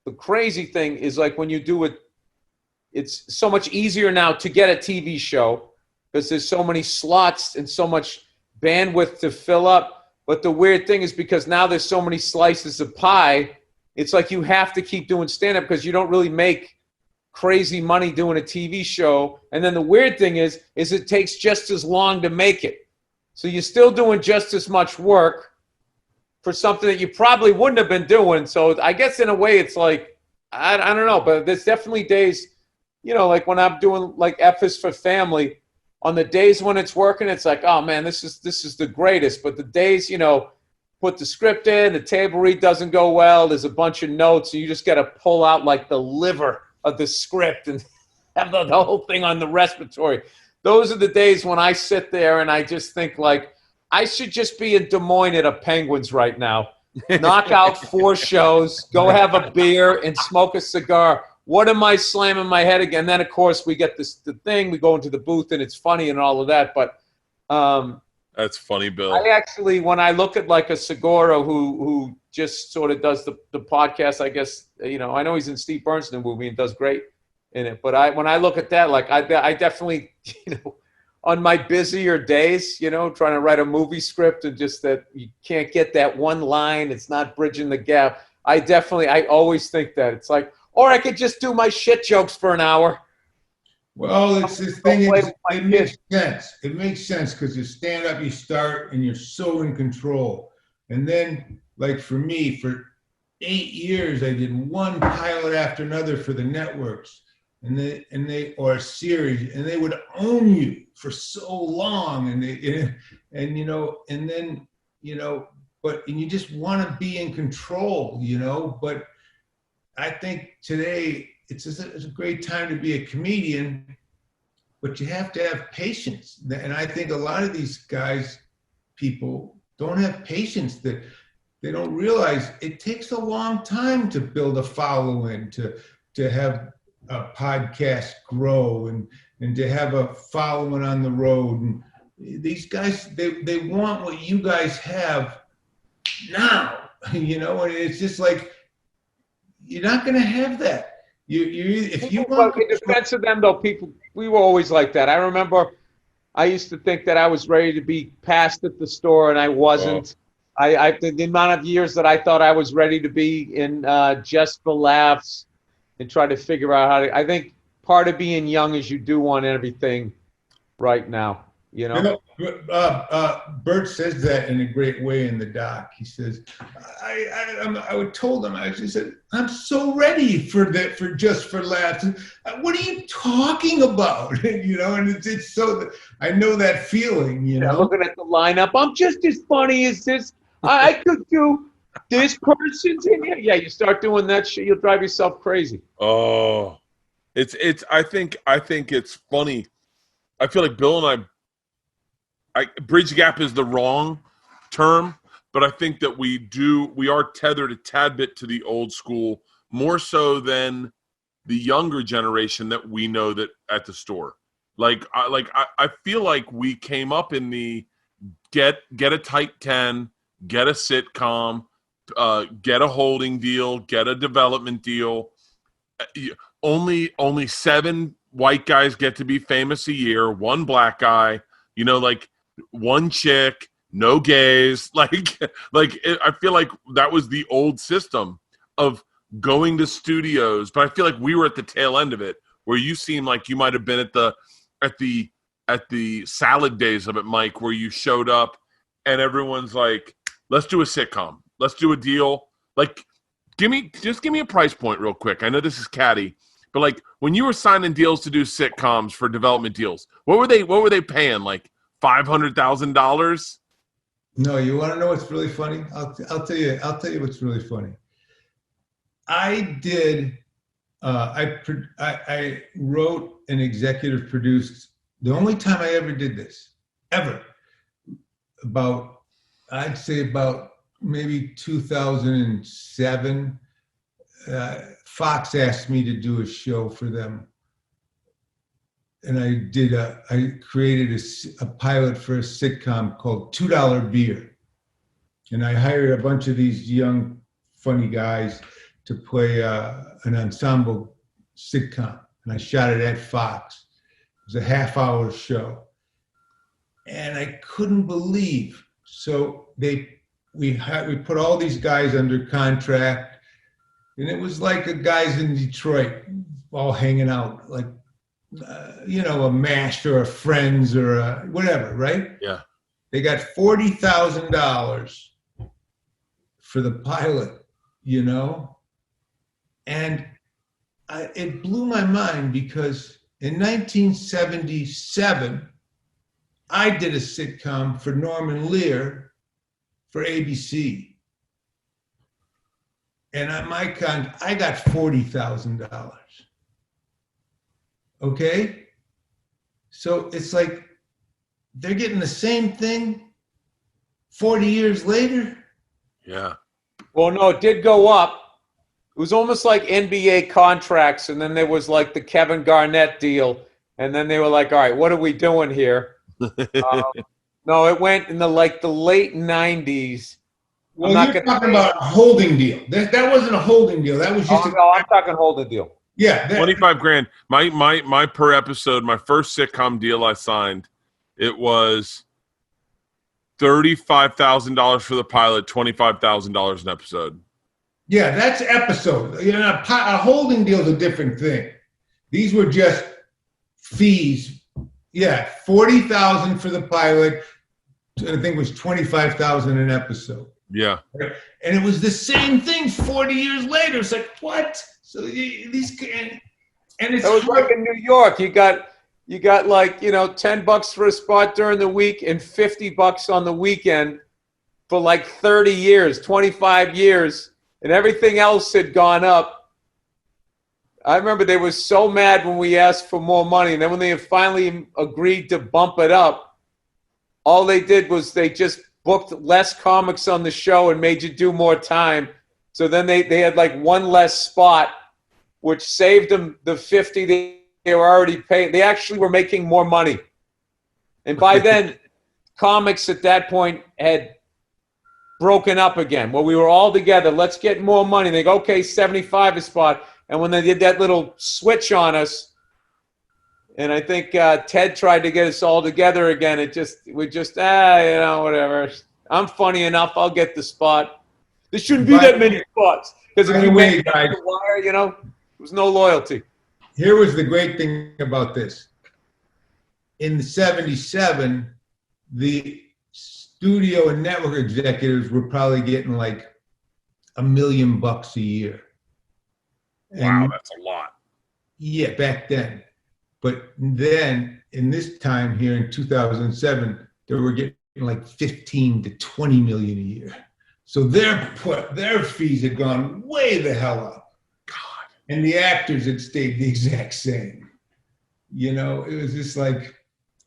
the crazy thing is, when you do it, it's so much easier now to get a TV show because there's so many slots and so much bandwidth to fill up. But the weird thing is, because now there's so many slices of pie, it's like you have to keep doing stand-up because you don't really make crazy money doing a TV show. And then the weird thing is it takes just as long to make it. So you're still doing just as much work for something that you probably wouldn't have been doing. So I guess in a way it's like, I don't know, but there's definitely days, when I'm doing F is for Family, on the days when it's working, it's like, oh man, this is the greatest. But the days, put the script in, the table read doesn't go well, there's a bunch of notes, and you just got to pull out the liver of the script and have the whole thing on the respiratory. Those are the days when I sit there and I just think I should just be in Des Moines at a Penguins right now. Knock out 4 shows, go have a beer and smoke a cigar. What am I slamming my head again? Then, of course, we get the thing, we go into the booth and it's funny and all of that. But that's funny, Bill. I actually, when I look at a Segura who just sort of does the podcast, I guess, I know he's in Steve Burns' new movie and does great in it. But when I look at that, I definitely, on my busier days, trying to write a movie script and just that you can't get that one line, it's not bridging the gap. I always think that. It's or I could just do my shit jokes for an hour. Well, it's this thing. It makes sense. It makes sense because you stand up, you start, and you're so in control. And then, for me, for 8 years, I did one pilot after another for the networks, and they or a series, and they would own you for so long, and you just want to be in control, But I think today, it's a great time to be a comedian, but you have to have patience. And I think a lot of these people don't have patience, that they don't realize it takes a long time to build a following, to have a podcast grow and to have a following on the road. And these guys, they want what you guys have now, and it's just you're not going to have that. If you want. In defense of them, though, we were always like that. I remember I used to think that I was ready to be passed at the store, and I wasn't. Oh. The amount of years that I thought I was ready to be in Just for Laughs and try to figure out how to. I think part of being young is you do want everything right now, you know? Bert says that in a great way in the doc. He says, I told him, I said, I'm so ready for that, for Just for Laughs. What are you talking about? You know, and it's so, I know that feeling, you know? Looking at the lineup, I'm just as funny as this. I could do this person's in here. Yeah, you start doing that shit, you'll drive yourself crazy. Oh, I think it's funny. I feel like Bill and I bridge gap is the wrong term, but I think that we are tethered a tad bit to the old school, more so than the younger generation that we know that at the store. I feel like we came up in the get a tight 10, get a sitcom, get a holding deal, get a development deal. Only 7 white guys get to be famous a year, 1 black guy, you know, like 1 chick, no gays. I feel like that was the old system of going to studios, but I feel like we were at the tail end of it, where you seem like you might have been at the salad days of it, Mike, where you showed up and everyone's like, let's do a sitcom, let's do a deal. Like, give me a price point real quick. I know this is catty, but like when you were signing deals to do sitcoms for development deals, what were they paying? Like $500,000? No, you want to know what's really funny? I'll tell you what's really funny. I wrote and executive produced, the only time I ever did this, ever, I'd say about maybe 2007, Fox asked me to do a show for them. And I created a pilot for a sitcom called $2 Beer. And I hired a bunch of these young, funny guys to play an ensemble sitcom. And I shot it at Fox. It was a half-hour show. And I couldn't believe. So we put all these guys under contract. And it was like the guys in Detroit all hanging out, like, a MASH or a Friends or a whatever, right? Yeah. They got $40,000 for the pilot, you know? And it blew my mind because in 1977, I did a sitcom for Norman Lear for ABC. And I got $40,000. Okay? So it's like they're getting the same thing 40 years later. Yeah. Well, no, it did go up. It was almost like NBA contracts, and then there was like the Kevin Garnett deal, and then they were like, all right, what are we doing here? No, it went in the late 90s. Well, you're talking about a holding deal. That wasn't a holding deal. That was just no, I'm talking holding deal. Yeah. $25,000. My per episode, my first sitcom deal I signed, it was $35,000 for the pilot, $25,000 an episode. Yeah, that's episode. A holding deal is a different thing. These were just fees. Yeah, $40,000 for the pilot. I think it was $25,000 an episode. Yeah. And it was the same thing 40 years later. It's like, what? So these and it's it was like in New York. You got like, $10 for a spot during the week and $50 on the weekend for like 30 years, 25 years, and everything else had gone up. I remember they were so mad when we asked for more money, and then when they finally agreed to bump it up, all they did was they just booked less comics on the show and made you do more time. So then they had like one less spot, which saved them the $50 they were already paying. They actually were making more money. And by then, comics at that point had broken up again. Well, we were all together. Let's get more money. They go, okay, $75 a spot. And when they did that little switch on us, and I think Ted tried to get us all together again, whatever. I'm funny enough. I'll get the spot. There shouldn't be that many spots. Because if you made the wire, there was no loyalty. here was the great thing about this. In the 77, the studio and network executives were probably getting like $1 million a year. Wow, that's a lot. Yeah, back then. But then in this time here in 2007, they were getting like 15 to 20 million a year. So their fees had gone way the hell up. God. And the actors had stayed the exact same. You know, it was just like,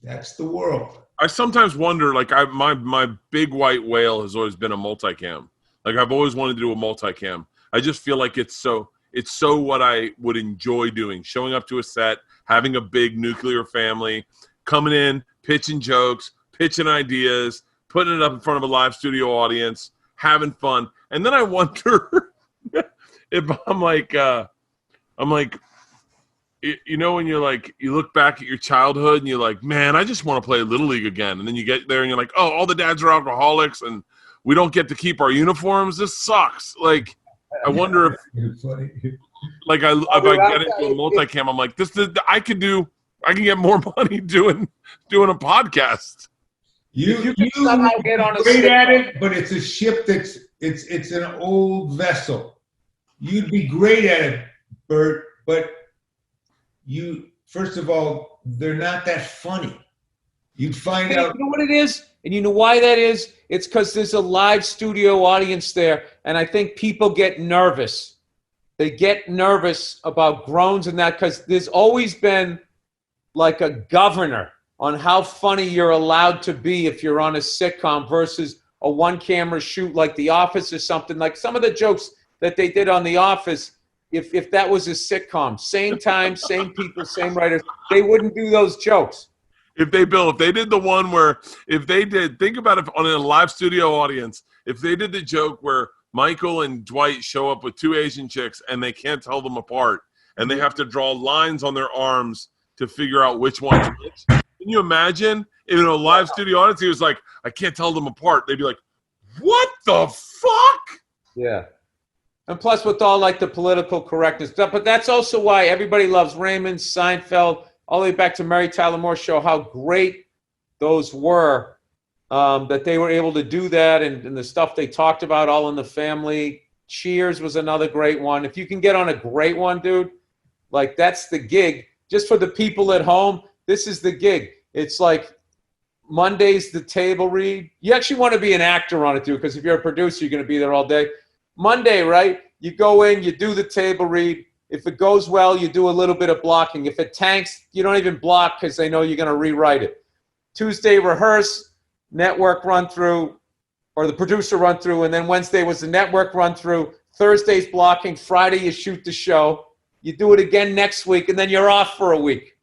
that's the world. I sometimes wonder, like, my big white whale has always been a multicam. Like, I've always wanted to do a multicam. I just feel like it's so what I would enjoy doing, showing up to a set, having a big nuclear family, coming in, pitching jokes, pitching ideas, putting it up in front of a live studio audience, having fun. And then I wonder if I'm like, you know, when you're like, you look back at your childhood and you're like, man, I just want to play Little League again. And then you get there and you're like, oh, all the dads are alcoholics and we don't get to keep our uniforms. This sucks. Like, I wonder if, like, if I get into a multicam, I'm like, I can get more money doing a podcast. You get on a great at it, but it's a ship it's an old vessel. You'd be great at it, Bert, but first of all, they're not that funny. You'd find out. You know what it is? And you know why that is? It's because there's a live studio audience there, and I think people get nervous. They get nervous about groans and that because there's always been like a governor on how funny you're allowed to be if you're on a sitcom versus a one-camera shoot like The Office or something. Like some of the jokes that they did on The Office, if that was a sitcom, same time, same people, same writers, they wouldn't do those jokes. If they did the one where, think about it on a live studio audience, if they did the joke where Michael and Dwight show up with two Asian chicks and they can't tell them apart and they have to draw lines on their arms to figure out which one's which. Can you imagine in a live studio audience, he was like, I can't tell them apart. They'd be like, what the fuck? Yeah. And plus with all like the political correctness stuff, but that's also why everybody loves Raymond, Seinfeld, all the way back to Mary Tyler Moore Show, how great those were, that they were able to do that and the stuff they talked about all in the family. Cheers was another great one. If you can get on a great one, dude, like that's the gig. Just for the people at home, this is the gig. It's like Monday's the table read. You actually want to be an actor on it, dude, because if you're a producer, you're going to be there all day. Monday, right? You go in, you do the table read. If it goes well, you do a little bit of blocking. If it tanks, you don't even block because they know you're going to rewrite it. Tuesday, rehearse, network run through, or the producer run through, and then Wednesday was the network run through. Thursday's blocking. Friday, you shoot the show. You do it again next week, and then you're off for a week.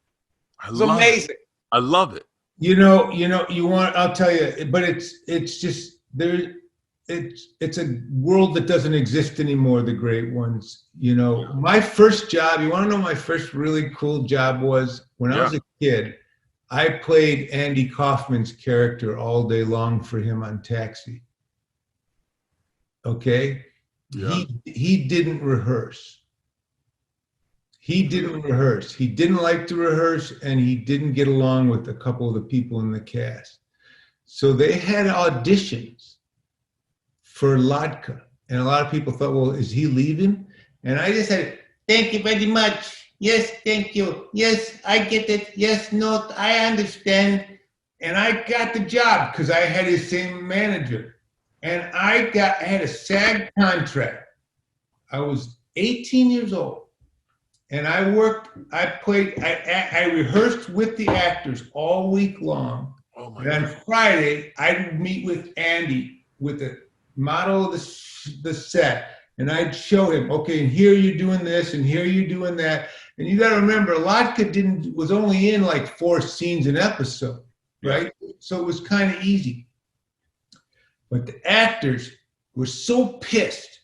It's amazing. I love it. I'll tell you, but it's just there. It's a world that doesn't exist anymore, the great ones. You know, my first job, you want to know my first really cool job was? When I was a kid, I played Andy Kaufman's character all day long for him on Taxi. Okay? Yeah. He didn't rehearse. He didn't like to rehearse, and he didn't get along with a couple of the people in the cast. So they had auditions for Ladka. And a lot of people thought, well, is he leaving? And I just said, thank you very much. Yes, thank you. Yes, I get it. Yes, no, I understand. And I got the job because I had his same manager. And I had a SAG contract. I was 18 years old. And I rehearsed with the actors all week long. Oh my God. On Friday, I'd meet with Andy with the model of the set, and I'd show him, okay, and here you're doing this, and here you're doing that. And you got to remember, Ladka was only in like 4 scenes an episode, right? So it was kind of easy. But the actors were so pissed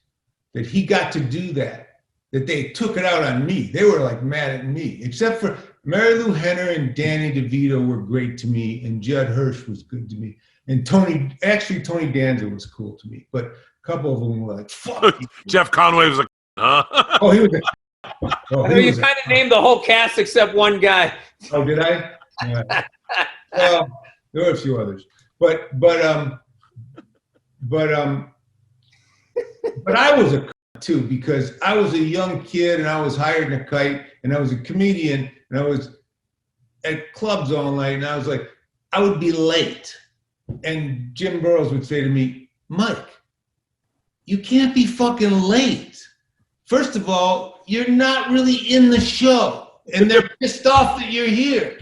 that he got to do that they took it out on me. They were like mad at me, except for Mary Lou Henner and Danny DeVito were great to me, and Judd Hirsch was good to me. And Tony Danza was cool to me, but a couple of them were like, fuck you. Jeff Conway was like, huh? Oh, he was Oh, I know you kind of named the whole cast except one guy. Oh, did I? Yeah. Well, there were a few others, but I was a too, because I was a young kid and I was hired in a kite and I was a comedian and I was at clubs all night and I was like, I would be late. And Jim Burrows would say to me, Mike, you can't be fucking late. First of all, you're not really in the show and they're pissed off that you're here.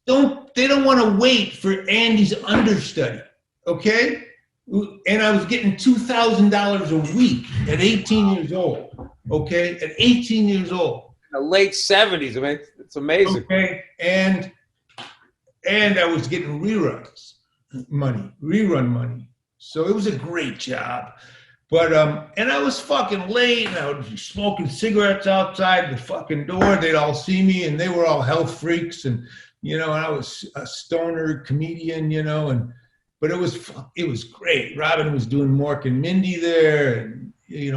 They don't want to wait for Andy's understudy, okay? And I was getting $2,000 a week at 18 years old, okay? At 18 years old. In the late 70s, I mean, it's amazing. Okay, and I was getting rerun money. So it was a great job. But, and I was fucking late, and I would be smoking cigarettes outside the fucking door. They'd all see me, and they were all health freaks, and, and I was a stoner comedian, but it was great. Robin was doing Mork and Mindy there, and,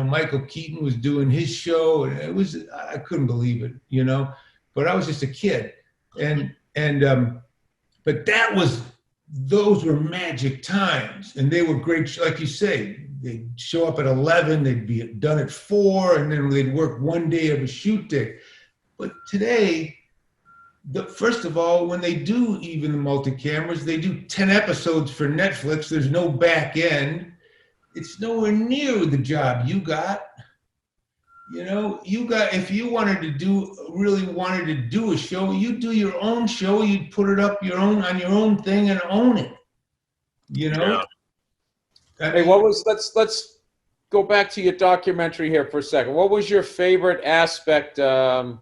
Michael Keaton was doing his show, and I couldn't believe it, but I was just a kid. But those were magic times, and they were great. Like you say, they'd show up at 11, they'd be done at 4, and then they'd work one day of a shoot day. But today, first of all, when they do even the multi-cameras, they do 10 episodes for Netflix. There's no back end. It's nowhere near the job you got. If you really wanted to do a show, you'd do your own show. You'd put it up on your own thing and own it. Yeah. Hey, let's go back to your documentary here for a second. What was your favorite aspect? Was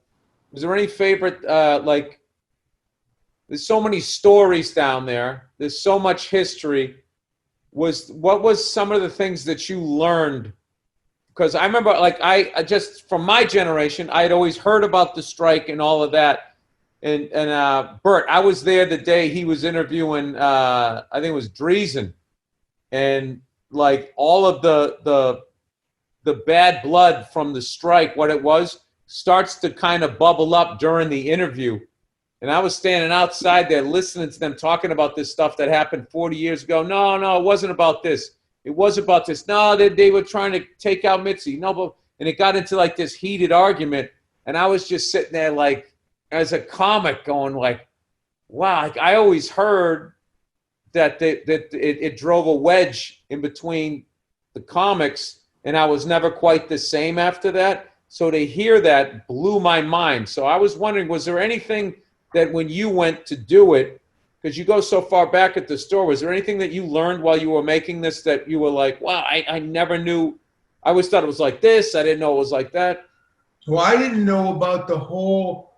there any favorite, there's so many stories down there. There's so much history. What was some of the things that you learned? Because I remember, I just, from my generation, I had always heard about the strike and all of that. And Bert, I was there the day he was interviewing, I think it was Dreesen. And all of the bad blood from the strike, what it was, starts to kind of bubble up during the interview. And I was standing outside there listening to them talking about this stuff that happened 40 years ago. No, it wasn't about this. It was about this. No, they were trying to take out Mitzi. No, and it got into this heated argument. And I was just sitting there as a comic going wow, I always heard that it drove a wedge in between the comics, and I was never quite the same after that. So to hear that blew my mind. So I was wondering, was there anything that when you went to do it, because you go so far back at the store, was there anything that you learned while you were making this that you were like, wow, I never knew. I always thought it was like this. I didn't know it was like that. Well, I didn't know about the whole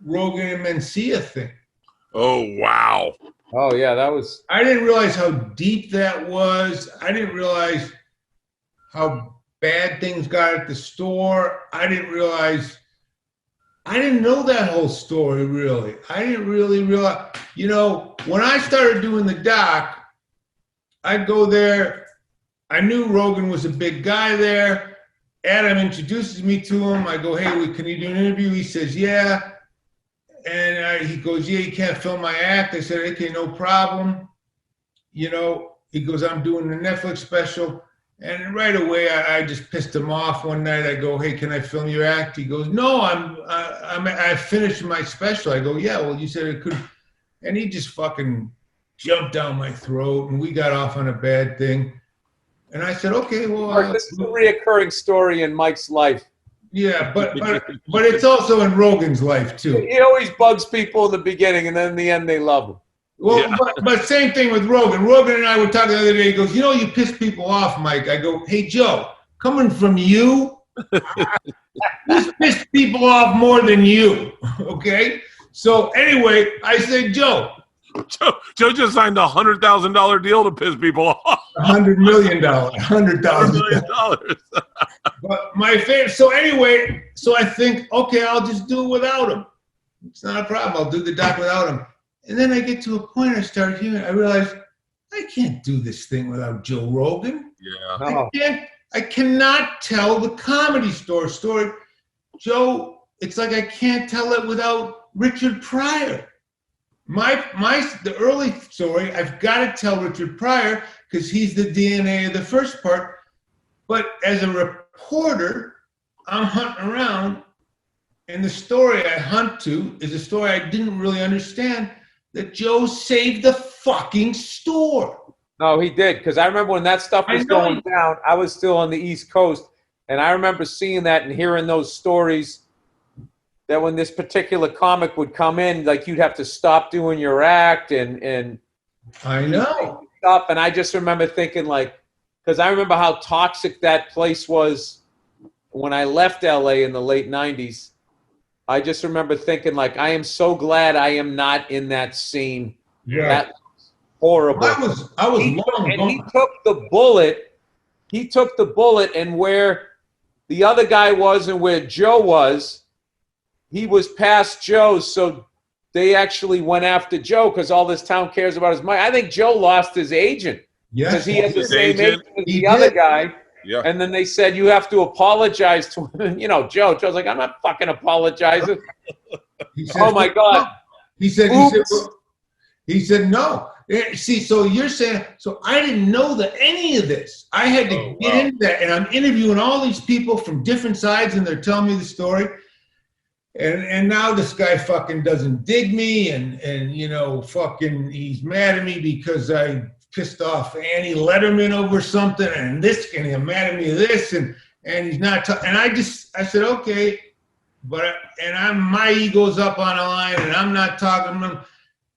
Rogan and Mencia thing. Oh, wow. Oh, yeah, that was. I didn't realize how deep that was. I didn't realize how bad things got at the store. I didn't know that whole story, really. I didn't really realize, when I started doing the doc, I'd go there. I knew Rogan was a big guy there. Adam introduces me to him. I go, hey, can you do an interview? He says, yeah. And he goes, yeah, you can't film my act. I said, okay, no problem. He goes, I'm doing the Netflix special. And right away, I just pissed him off. One night, I go, hey, can I film your act? He goes, no, I finished my special. I go, yeah, well, you said it could. And he just fucking jumped down my throat, and we got off on a bad thing. And I said, okay, well. This is a reoccurring story in Mike's life. Yeah, but it's also in Rogan's life, too. He always bugs people in the beginning, and then in the end, they love him. Well, yeah. but same thing with Rogan. Rogan and I were talking the other day. He goes, you piss people off, Mike. I go, hey, Joe, coming from you, this pissed people off more than you, okay? So anyway, I said, Joe just signed a $100,000 deal to piss people off. $100 million, $100,000. But my favorite. So anyway, I think, okay, I'll just do it without him. It's not a problem. I'll do the doc without him. And then I get to a point, I realize I can't do this thing without Joe Rogan. Yeah. I cannot tell the Comedy Store story. Joe, it's like I can't tell it without Richard Pryor. The early story, I've got to tell Richard Pryor because he's the DNA of the first part. But as a reporter, I'm hunting around, and the story I hunt to is a story I didn't really understand, that Joe saved the fucking store. No, he did, because I remember when that stuff was going down, I was still on the East Coast, and I remember seeing that and hearing those stories that when this particular comic would come in, like you'd have to stop doing your act and I know. Stuff. And I just remember thinking, like, because I remember how toxic that place was when I left LA in the late 90s. I just remember thinking, like, I am so glad I am not in that scene. Yeah. That was horrible. I was long gone. He took the bullet. He took the bullet, and where the other guy was and where Joe was, he was past Joe, so they actually went after Joe because all this town cares about is money. I think Joe lost his agent because he had the same agent as the other guy. Yeah. And then they said, you have to apologize to him. You know, Joe's like, I'm not fucking apologizing. Said, oh, my God. He said, no. See, so you're saying, so I didn't know any of this. I had to get into that, and I'm interviewing all these people from different sides, and they're telling me the story. And now this guy fucking doesn't dig me, and you know, fucking he's mad at me because I pissed off Annie Letterman over something, and he's mad at me this, and he's not. And I said, okay, but my ego's up on the line, and I'm not talking to him,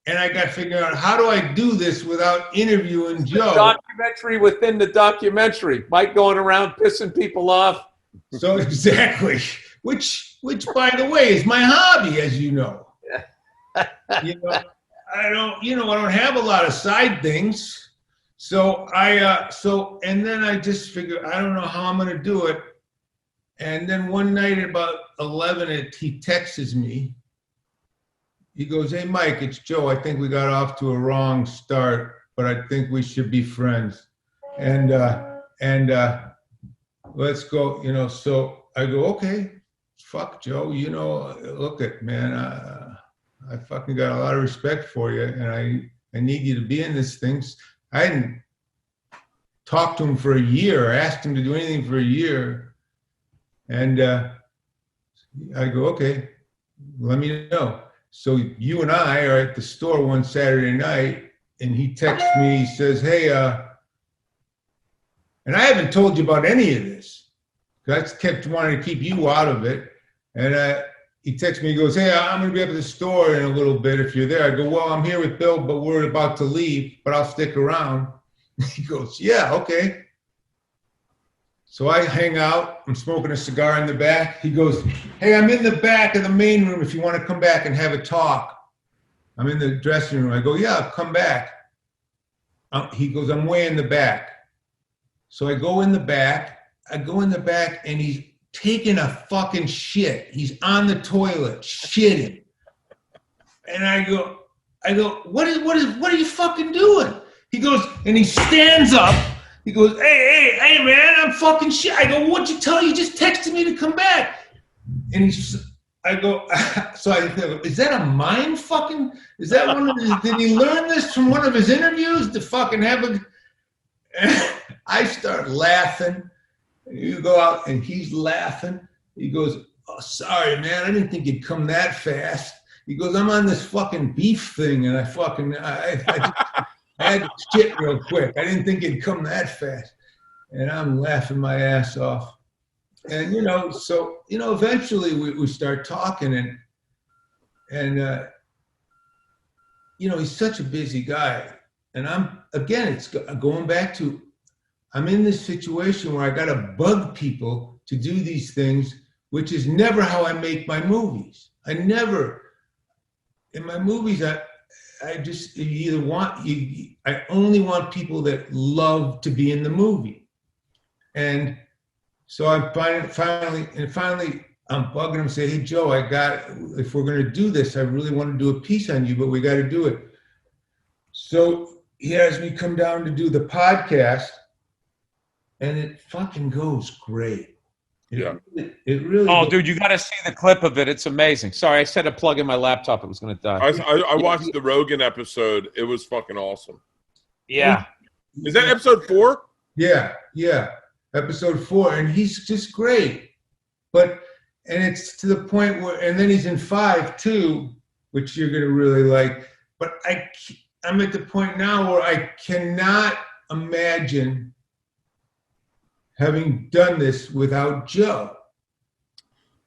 and I got to figure out how do I do this without interviewing Joe. Documentary within the documentary, Mike going around pissing people off. So exactly. Which, by the way, is my hobby, as you know. You know, I don't have a lot of side things. So and then I just figured, I don't know how I'm going to do it. And then one night at about 11, he texts me. He goes, hey, Mike, it's Joe. I think we got off to a wrong start, but I think we should be friends. And let's go, you know. So I go, okay. Fuck, Joe, you know, look at, man, I fucking got a lot of respect for you, and I need you to be in this thing. I hadn't talked to him for a year, or asked him to do anything for a year. And I go, okay, let me know. So you and I are at the store one Saturday night, and he texts me, he says, hey, and I haven't told you about any of this. I kept wanting to keep you out of it. And he texts me, he goes, hey, I'm going to be up at the store in a little bit if you're there. I go, well, I'm here with Bill, but we're about to leave, but I'll stick around. He goes, yeah, okay. So I hang out. I'm smoking a cigar in the back. He goes, hey, I'm in the back of the main room if you want to come back and have a talk. I'm in the dressing room. I go, yeah, come back. He goes, I'm way in the back. So I go in the back. And he's taking a fucking shit. He's on the toilet, shitting. And I go, what are you fucking doing? He goes, and he stands up. He goes, hey, man, I'm fucking shit. I go, what'd you tell you? You just texted me to come back. And I go, is that a mind fucking, is that one of his, did he learn this from one of his interviews to fucking have a, I start laughing. You go out and he's laughing. He goes, oh, sorry, man. I didn't think you'd come that fast. He goes, I'm on this fucking beef thing, and I had to shit real quick. I didn't think you'd come that fast. And I'm laughing my ass off. And, you know, so, you know, eventually we start talking, and you know, he's such a busy guy. And it's going back to, I'm in this situation where I got to bug people to do these things, which is never how I make my movies. In my movies, I only want people that love to be in the movie. And so I'm finally, I'm bugging him, say, hey, Joe, if we're going to do this, I really want to do a piece on you, but we got to do it. So he has me come down to do the podcast. And it fucking goes great. Yeah. It really. Oh, dude, you got to see the clip of it. It's amazing. Sorry, I said to plug in my laptop. It was going to die. I watched the Rogan episode. It was fucking awesome. Yeah. Is that episode 4? Yeah. Episode 4, and he's just great. And it's to the point where, and then he's in 5 too, which you're gonna really like. But I'm at the point now where I cannot imagine having done this without Joe.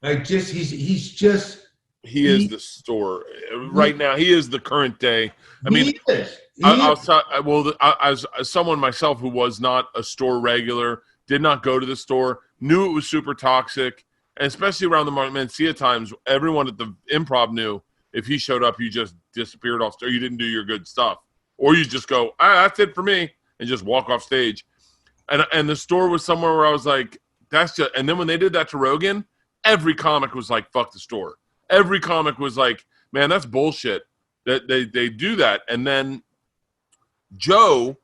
He's just. He is the store right now. He is the current day. I mean, as someone myself who was not a store regular, did not go to the store, knew it was super toxic, and especially around the Mencia times, everyone at the Improv knew if he showed up, you just disappeared off stage. You didn't do your good stuff, or you just go, that's it for me, and just walk off stage. And the store was somewhere where I was like, that's just. And then when they did that to Rogan, every comic was like, fuck the store. Every comic was like, man, that's bullshit that they do that. And then Joe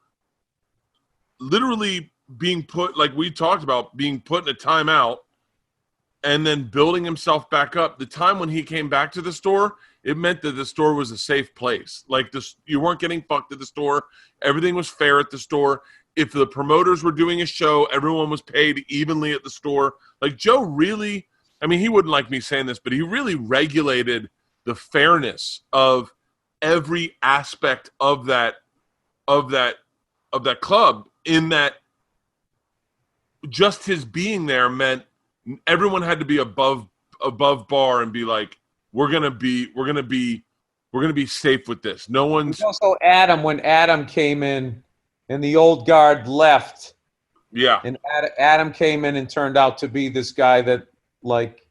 literally being put, like we talked about, being put in a timeout and then building himself back up. The time when he came back to the store, it meant that the store was a safe place. Like you weren't getting fucked at the store. Everything was fair at the store. If the promoters were doing a show, everyone was paid evenly at the store. Like Joe really, I mean, he wouldn't like me saying this, but he really regulated the fairness of every aspect of that club, in that just his being there meant everyone had to be above bar and be like, we're gonna be safe with this. No one's. Also, Adam, when Adam came in and the old guard left. Yeah. And Adam came in and turned out to be this guy that, like,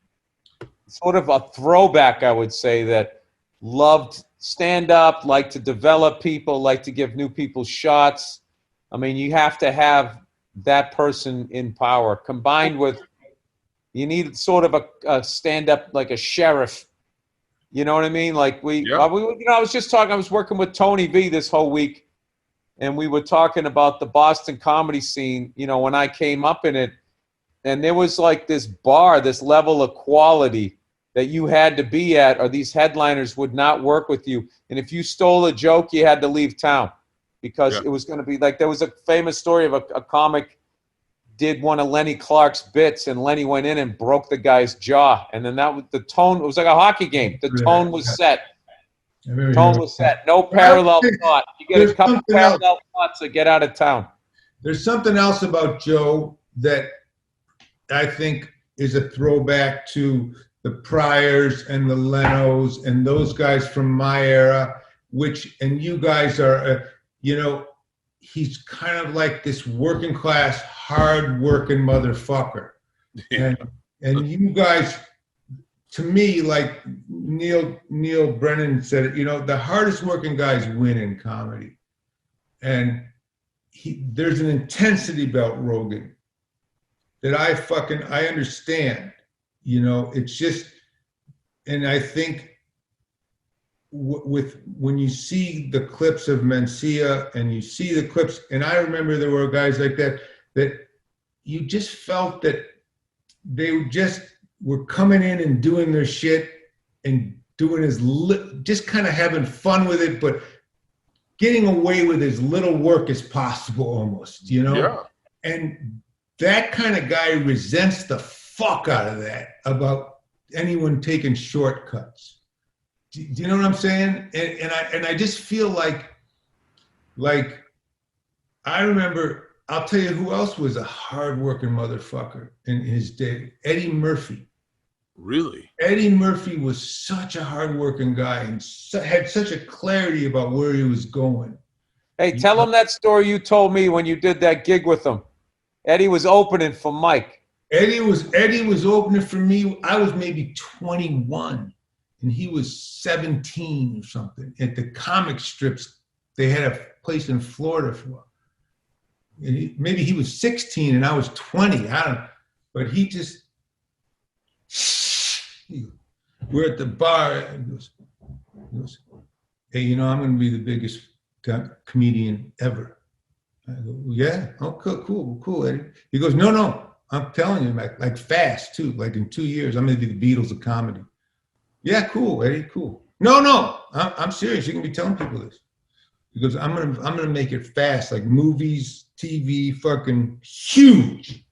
sort of a throwback, I would say, that loved stand-up, liked to develop people, liked to give new people shots. I mean, you have to have that person in power, combined with, you need sort of a stand-up, like a sheriff. You know what I mean? Like I was working with Tony V this whole week, and we were talking about the Boston comedy scene, when I came up in it, and there was like this bar, this level of quality that you had to be at, or these headliners would not work with you. And if you stole a joke, you had to leave town, because it was going to be like, there was a famous story of a comic did one of Lenny Clark's bits, and Lenny went in and broke the guy's jaw. And then that was the tone. It was like a hockey game. The tone was set. Tone was set. No parallel thought. You get a couple parallel thoughts to get out of town. There's something else about Joe that I think is a throwback to the Pryors and the Lenos and those guys from my era, and you guys are, he's kind of like this working class, hard working motherfucker. And you guys, to me, like Neil Brennan said it, the hardest working guys win in comedy. And there's an intensity about Rogan that I understand. It's just, and I think when you see the clips of Mencia and you see the clips, and I remember there were guys like that you just felt that they just were coming in and doing their shit and doing just kind of having fun with it, but getting away with as little work as possible almost, Yeah. And that kind of guy resents the fuck out of that, about anyone taking shortcuts. Do you know what I'm saying? And I just feel like I remember, I'll tell you who else was a hard-working motherfucker in his day. Eddie Murphy. Really? Eddie Murphy was such a hard-working guy and had such a clarity about where he was going. Hey, tell him that story you told me when you did that gig with him. Eddie was opening for Mike. Eddie was opening for me. I was maybe 21, and he was 17 or something. At the comic strips, they had a place in Florida for. Maybe he was 16 and I was 20. I don't know. But he just, we're at the bar. And he goes, hey, I'm going to be the biggest comedian ever. I go, yeah? Oh, cool, Eddie. He goes, no. I'm telling you, like fast too. Like in 2 years, I'm gonna be the Beatles of comedy. Yeah, cool, Eddie, cool. No, I'm serious. You can be telling people this because I'm gonna make it fast, like movies, TV, fucking huge.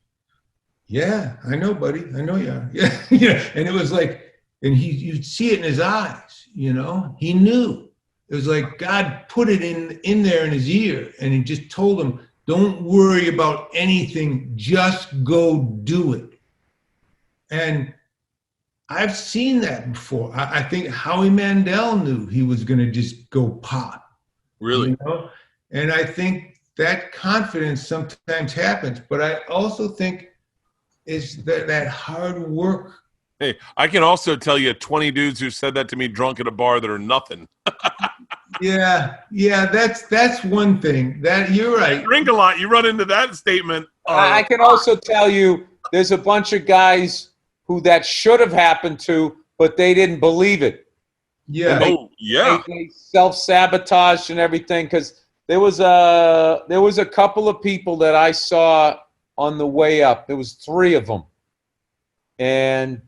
Yeah, I know, buddy. I know you are. Yeah, yeah. And it was like, and you'd see it in his eyes. You know, he knew. It was like God put it in there in his ear, and he just told him, "Don't worry about anything. Just go do it." And I've seen that before. I think Howie Mandel knew he was going to just go pop. Really? You know? And I think that confidence sometimes happens, but I also think it's that hard work. Hey, I can also tell you 20 dudes who said that to me drunk at a bar that are nothing. Yeah, that's one thing. That you're right. Drink a lot, you run into that statement. I can also tell you there's a bunch of guys who that should have happened to, but they didn't believe it. Yeah. They self-sabotaged and everything, because there was a couple of people that I saw on the way up. There was 3 of them. And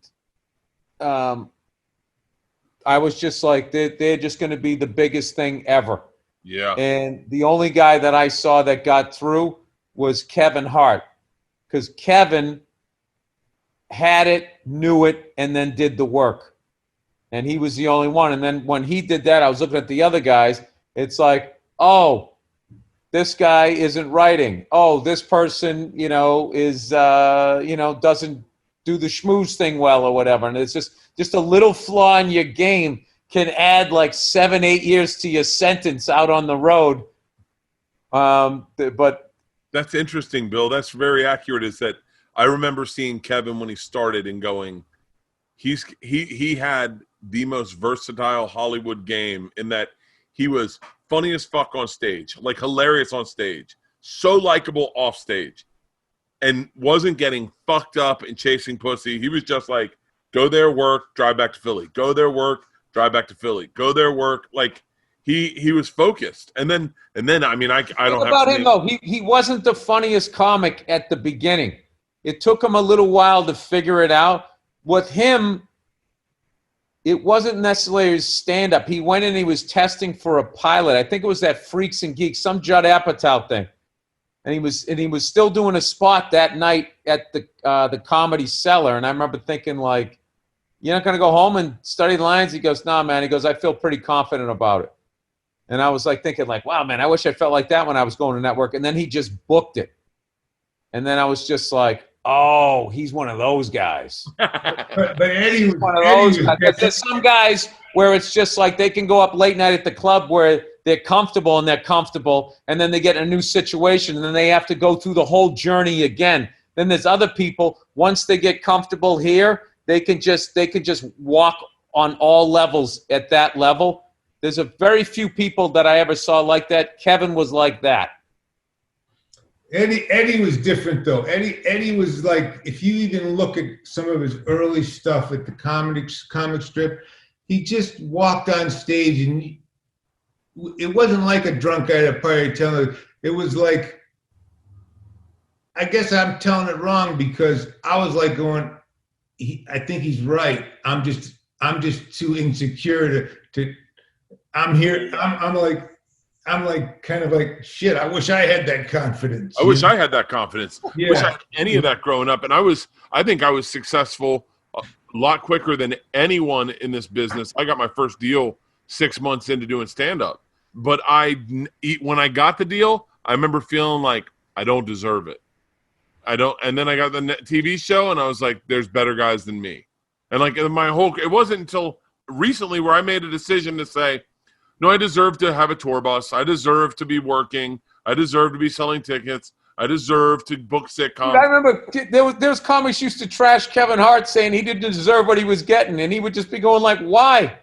I was just like, they're just going to be the biggest thing ever. Yeah. And the only guy that I saw that got through was Kevin Hart, because Kevin had it, knew it, and then did the work. And he was the only one. And then when he did that, I was looking at the other guys. It's like, oh, this guy isn't writing. Oh, this person, is, doesn't do the schmooze thing well or whatever. And it's just a little flaw in your game can add like 7-8 years to your sentence out on the road. But that's interesting, Bill. That's very accurate. Is that I remember seeing Kevin when he started and going, he had the most versatile Hollywood game in that he was funny as fuck on stage, like hilarious on stage, so likable off stage, and wasn't getting fucked up and chasing pussy. He was just like, go there, work, drive back to Philly. Go there, work, drive back to Philly. Go there, work. Like he was focused. And then I mean, I don't have about him though. He wasn't the funniest comic at the beginning. It took him a little while to figure it out. With him, it wasn't necessarily his stand-up. He went in and he was testing for a pilot. I think it was that Freaks and Geeks, some Judd Apatow thing. And he was still doing a spot that night at the Comedy Cellar. And I remember thinking, like, you're not going to go home and study the lines? He goes, nah, man. He goes, I feel pretty confident about it. And I was like thinking, like, wow, man, I wish I felt like that when I was going to network. And then he just booked it. And then I was just like, oh, he's one of those guys. But Eddie was one of those guys. There's some guys where it's just like they can go up late night at the club where they're comfortable, and then they get in a new situation, and then they have to go through the whole journey again. Then there's other people, once they get comfortable here, they can just walk on all levels at that level. There's a very few people that I ever saw like that. Kevin was like that. Eddie was different though. Eddie was like, if you even look at some of his early stuff at the comic strip, he just walked on stage and it wasn't like a drunk guy at a party telling it. It was like, I guess I'm telling it wrong because I was like going, I think he's right. I'm just too insecure to I'm here. I'm like kind of like, shit, I wish I had that confidence. I wish I had that confidence. Yeah. Wish I had any of that growing up. And I think I was successful a lot quicker than anyone in this business. I got my first deal 6 months into doing stand-up. But when I got the deal, I remember feeling like I don't deserve it. And then I got the TV show and I was like, there's better guys than me. And like it wasn't until recently where I made a decision to say, no, I deserve to have a tour bus. I deserve to be working. I deserve to be selling tickets. I deserve to book sitcoms. I remember there was comics used to trash Kevin Hart saying he didn't deserve what he was getting. And he would just be going like, why?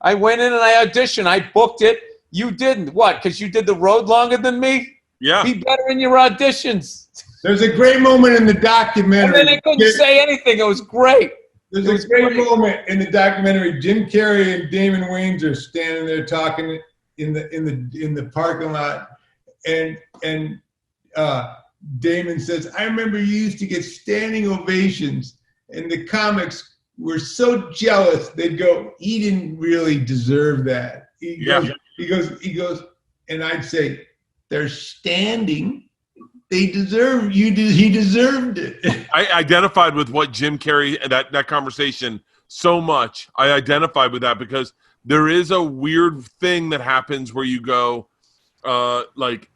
I went in and I auditioned. I booked it. You didn't. What? Because you did the road longer than me? Yeah. Be better in your auditions. There's a great moment in the documentary. And then they couldn't say anything. It was great. There's a great moment in the documentary. Jim Carrey and Damon Wayans are standing there talking in the parking lot, and Damon says, I remember you used to get standing ovations, and the comics were so jealous. They'd go, he didn't really deserve that. He goes, and I'd say, they're standing. They deserve you. He deserved it. I identified with what Jim Carrey, that conversation so much. I identified with that because there is a weird thing that happens where you go, like,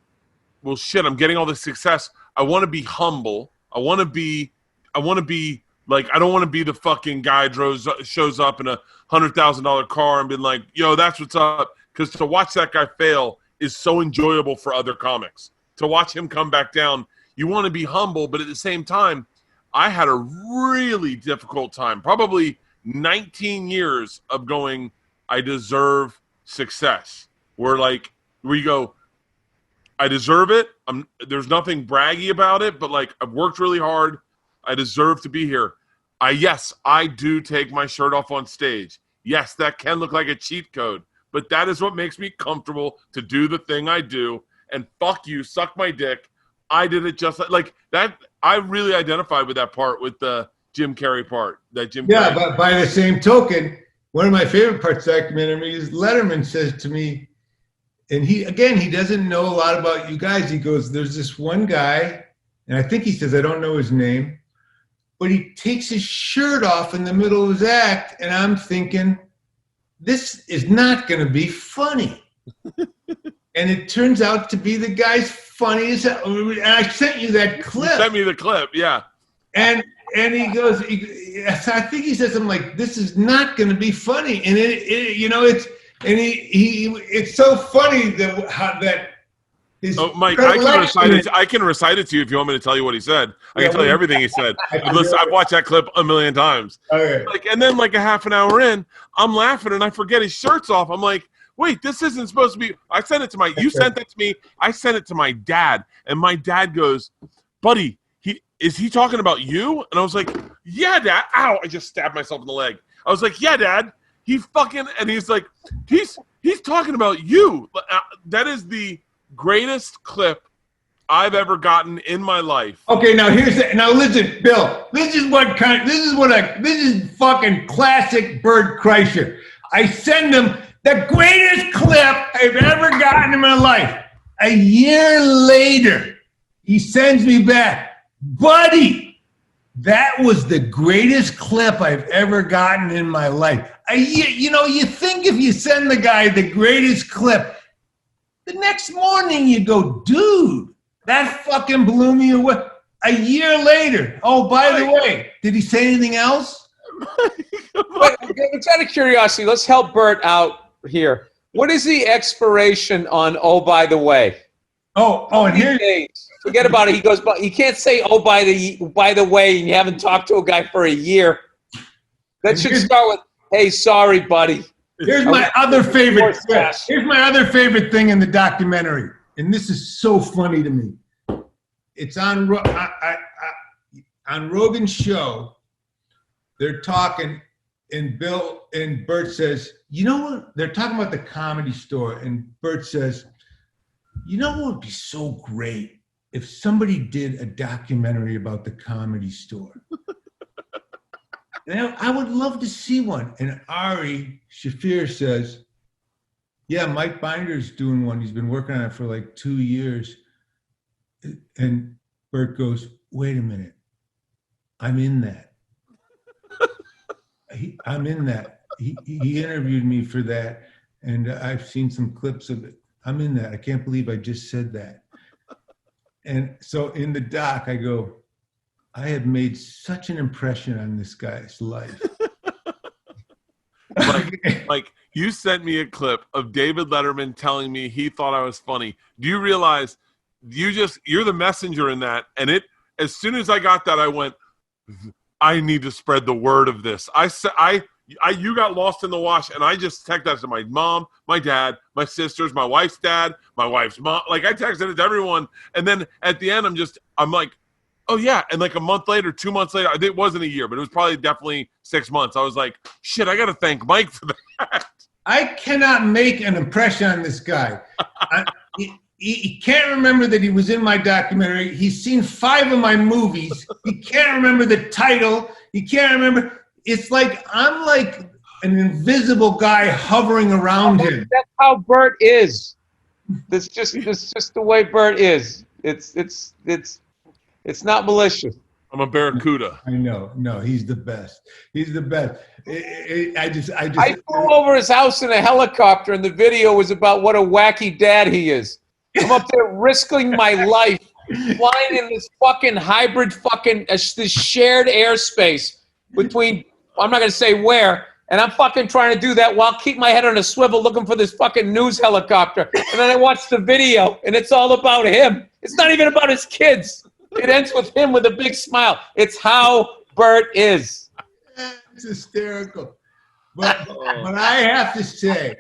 well, shit, I'm getting all this success. I want to be humble. I want to be like, I don't want to be the fucking guy shows up in a $100,000 car and been like, yo, that's what's up. Because to watch that guy fail is so enjoyable for other comics. To watch him come back down, you want to be humble, but at the same time, I had a really difficult time, probably 19 years of going, I deserve success. Where you go, I deserve it. There's nothing braggy about it, but like, I've worked really hard. I deserve to be here. Yes, I do take my shirt off on stage. Yes, that can look like a cheat code, but that is what makes me comfortable to do the thing I do. And fuck you, suck my dick. I did it just like that. I really identified with that part, with the Jim Carrey part. Yeah, but by the same token, one of my favorite parts of the documentary is Letterman says to me, and he doesn't know a lot about you guys. He goes, there's this one guy, and I think he says, I don't know his name, but he takes his shirt off in the middle of his act, and I'm thinking, this is not going to be funny. And it turns out to be the guy's funniest. And I sent you that clip. You sent me the clip, yeah. And he goes, I think he says something like, "This is not going to be funny." And it's so funny that his. Oh, Mike, I can recite it to you if you want me to tell you what he said. I can tell you everything he said. Listen, I've watched that clip a million times. Okay. And then like a half an hour in, I'm laughing and I forget his shirt's off. I'm like, wait, this isn't supposed to be. You sent that to me. I sent it to my dad, and my dad goes, buddy, is he talking about you? And I was like, yeah, Dad. Ow, I just stabbed myself in the leg. I was like, yeah, Dad. And he's like, he's talking about you. That is the greatest clip I've ever gotten in my life. Okay, now listen, Bill. This is fucking classic Bert Kreischer. I send him the greatest clip I've ever gotten in my life. A year later, he sends me back, buddy, that was the greatest clip I've ever gotten in my life. You think if you send the guy the greatest clip, the next morning you go, dude, that fucking blew me away. A year later, oh, by the way, did he say anything else? It's out of curiosity. Let's help Bert out here. What is the expiration on "Oh, by the way"? And here, forget about it. He goes, but you can't say "Oh, by the way," and you haven't talked to a guy for a year. That should start with, "Hey, sorry, buddy." Here's my other favorite. Here's my other favorite thing in the documentary, and this is so funny to me. It's on Rogan's show. They're talking. And Bert says, you know what? They're talking about the Comedy Store. And Bert says, you know what would be so great if somebody did a documentary about the Comedy Store? And I would love to see one. And Ari Shaffir says, yeah, Mike Binder's doing one. He's been working on it for like 2 years. And Bert goes, wait a minute. I'm in that. I'm in that. He interviewed me for that, and I've seen some clips of it. I'm in that. I can't believe I just said that. And so in the doc, I go, I have made such an impression on this guy's life. Like you sent me a clip of David Letterman telling me he thought I was funny. Do you realize you're the messenger in that? And as soon as I got that, I went, I need to spread the word of this. You got lost in the wash, and I just texted that to my mom, my dad, my sisters, my wife's dad, my wife's mom. Like I texted it to everyone, and then at the end, I'm like, oh yeah. And like a month later, 2 months later, it wasn't a year, but it was probably definitely 6 months. I was like, shit, I got to thank Mike for that. I cannot make an impression on this guy. he can't remember that he was in my documentary. He's seen 5 of my movies. He can't remember the title. He can't remember. It's like I'm like an invisible guy hovering around him. That's how Bert is. That's just the way Bert is. It's not malicious. I'm a barracuda. I know. No, he's the best. He's the best. I flew over his house in a helicopter, and the video was about what a wacky dad he is. I'm up there risking my life, flying in this fucking hybrid this shared airspace between, I'm not going to say where, and I'm fucking trying to do that while keep my head on a swivel looking for this fucking news helicopter. And then I watch the video, and it's all about him. It's not even about his kids. It ends with him with a big smile. It's how Bert is. It's hysterical. But I have to say,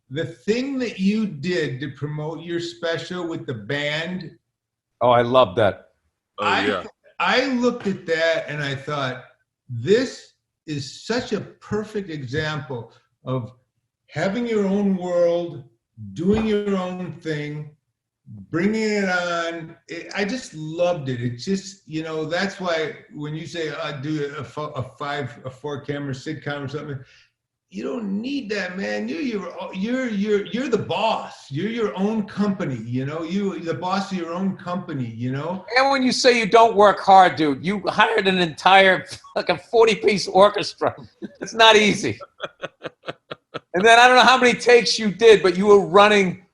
the thing that you did to promote your special with the band. Oh, I love that. I looked at that and I thought, this is such a perfect example of having your own world, doing your own thing, bringing it on. I just loved it. It's just, that's why when you say do a 4-camera sitcom or something, you don't need that, man. You're the boss. You're your own company. You're the boss of your own company. And when you say you don't work hard, dude, you hired an entire like a 40-piece orchestra. It's not easy. And then I don't know how many takes you did, but you were running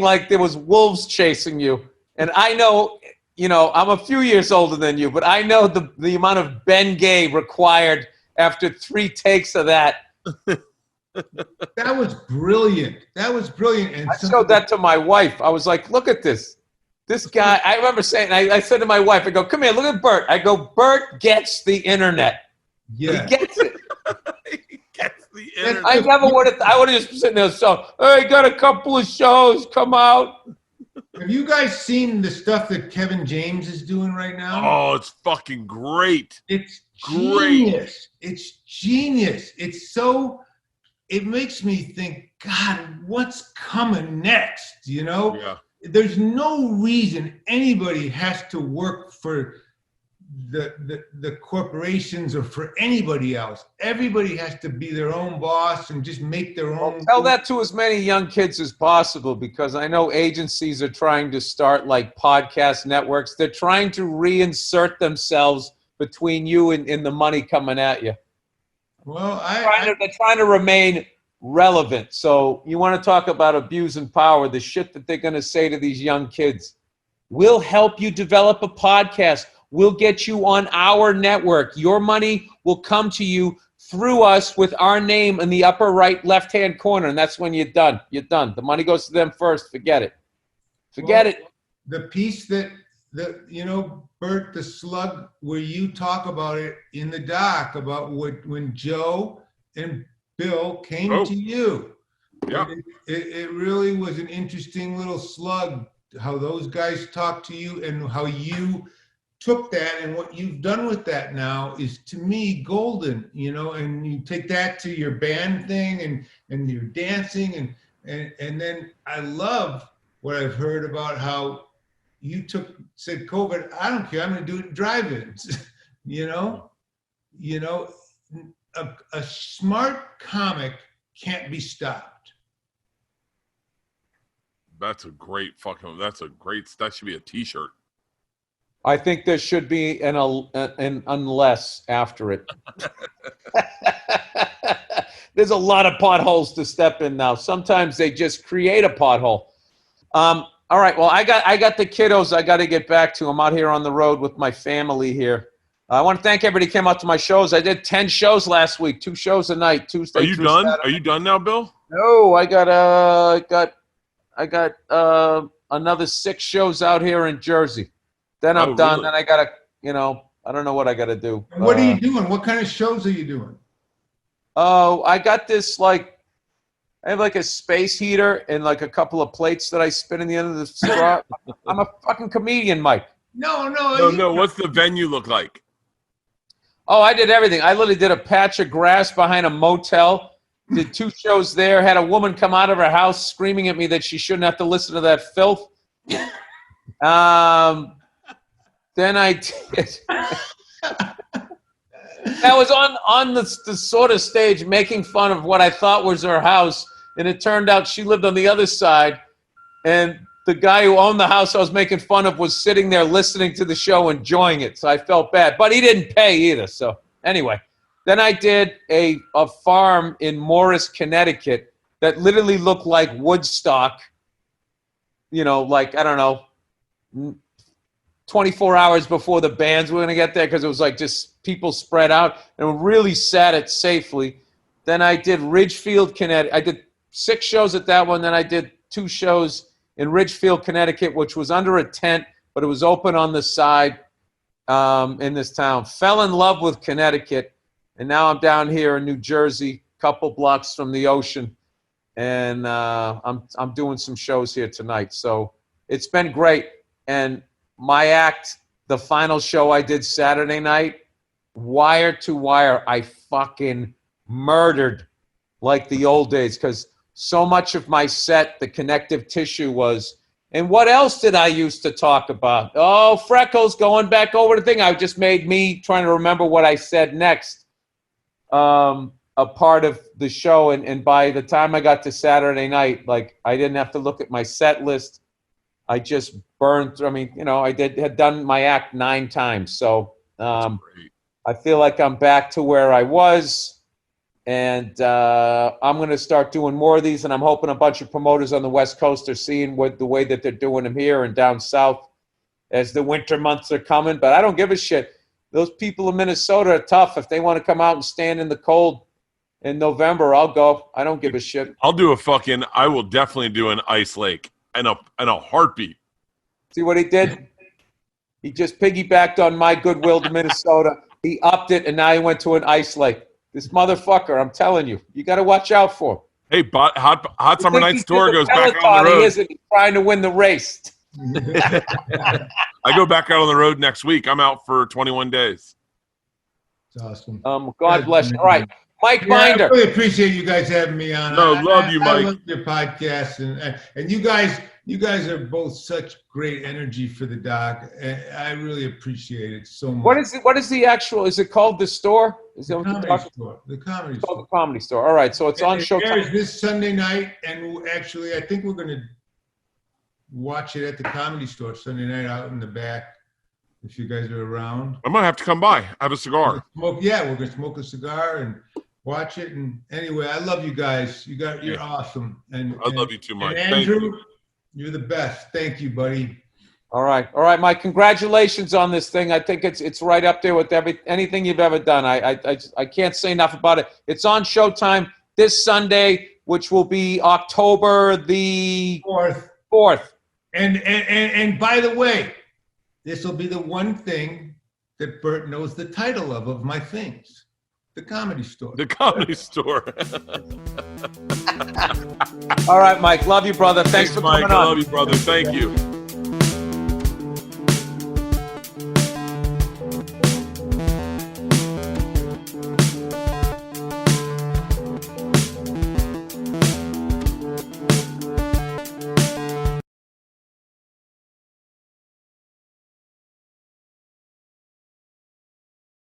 like there was wolves chasing you. And I know, I'm a few years older than you, but I know the amount of Ben Gay required after 3 takes of that. That was brilliant. And I showed that to my wife. I was like, look at this. This guy, I remember saying, I said to my wife, I go, come here, look at Bert. I go, Bert gets the internet. Yeah. He gets it. He gets the internet. I would have just been sitting there, so, hey, got a couple of shows, come out. Have you guys seen the stuff that Kevin James is doing right now? Oh, it's fucking great. It's genius. It's genius. It makes me think, God, what's coming next? Yeah. There's no reason anybody has to work for the corporations or for anybody else. Everybody has to be their own boss and just make their own. Tell that to as many young kids as possible, because I know agencies are trying to start like podcast networks. They're trying to reinsert themselves between you and the money coming at you. Well, they're trying to remain relevant. So you want to talk about abusing power, the shit that they're going to say to these young kids. We'll help you develop a podcast. We'll get you on our network. Your money will come to you through us with our name in the upper right left-hand corner, and that's when you're done. You're done. The money goes to them first. Forget it. Forget it. The piece that Bert the Slug, where you talk about it in the doc about when Joe and Bill came to you. Yeah. It really was an interesting little slug, how those guys talked to you and how you took that, and what you've done with that now is, to me, golden, and you take that to your band thing and your dancing and then I love what I've heard about how you said, COVID, I don't care, I'm going to do it in drive-ins. A smart comic can't be stopped. That should be a t-shirt. I think there should be an unless after it. There's a lot of potholes to step in now. Sometimes they just create a pothole. All right, well, I got the kiddos I got to get back to. I'm out here on the road with my family here. I want to thank everybody who came out to my shows. I did 10 shows last week, 2 shows a night, Tuesday. Are you done? Saturday. Are you done now, Bill? No, I got another 6 shows out here in Jersey. Then I'm done. Really? Then I gotta, I don't know what I gotta do. What are you doing? What kind of shows are you doing? Oh, I got this I have like a space heater and like a couple of plates that I spin in the end of the straw. I'm a fucking comedian, Mike. No. What's the venue look like? Oh, I did everything. I literally did a patch of grass behind a motel Did 2 shows there. Had a woman come out of her house screaming at me that she shouldn't have to listen to that filth. Then I did. I was on the sort of stage making fun of what I thought was her house, and it turned out she lived on the other side, and the guy who owned the house I was making fun of was sitting there listening to the show, enjoying it, so I felt bad. But he didn't pay either, so anyway. Then I did a farm in Morris, Connecticut that literally looked like Woodstock, like, I don't know, 24 hours before the bands were going to get there, because it was like just people spread out, and we really sat it safely. Then I did Ridgefield, Connecticut. I did 6 shows at that one. Then I did 2 shows in Ridgefield, Connecticut, which was under a tent, but it was open on the side in this town. Fell in love with Connecticut, and now I'm down here in New Jersey, a couple blocks from the ocean, and I'm doing some shows here tonight. So it's been great. And my act, the final show I did Saturday night, wire to wire, I fucking murdered like the old days, because so much of my set, the connective tissue was, and what else did I used to talk about? Oh, Freckles, going back over the thing. I just made me trying to remember what I said next, a part of the show. And by the time I got to Saturday night, like, I didn't have to look at my set list. I just burned through. I mean, I had done my act 9 times. So I feel like I'm back to where I was. And I'm going to start doing more of these, and I'm hoping a bunch of promoters on the West Coast are seeing the way that they're doing them here and down south as the winter months are coming. But I don't give a shit. Those people in Minnesota are tough. If they want to come out and stand in the cold in November, I'll go. I don't give a shit. I will definitely do an ice lake and a heartbeat. See what he did? He just piggybacked on my goodwill to Minnesota. He upped it, and now he went to an ice lake. This motherfucker, I'm telling you, you got to watch out for him. Hey, Hot Summer Nights Tour goes back on the road. He isn't trying to win the race. I go back out on the road next week. I'm out for 21 days. It's awesome. God bless you. All right, Mike Binder. I really appreciate you guys having me on. Love you, Mike. I love your podcast, and you guys are both such great energy for the doc. I really appreciate it so much. What is the actual? Is it called The Store? Is that what you're talking about? The Comedy Store. Store. The Comedy Store. All right, so it's on Showtime. It airs this Sunday night, and actually, I think we're going to watch it at the Comedy Store Sunday night out in the back. If you guys are around, I might have to come by. Have a cigar. We're going to smoke a cigar and watch it. And anyway, I love you guys. You're awesome. And I love you too, Mike. And Andrew, you're the best. Thank you, buddy. All right, Mike. Congratulations on this thing. I think it's right up there with anything you've ever done. I can't say enough about it. It's on Showtime this Sunday, which will be October the 4th. And by the way, this will be the one thing that Bert knows the title of my things. The Comedy Store. The Comedy Store. All right, Mike. Love you, brother. Thanks for coming Mike. on. I love you, brother. Thank you.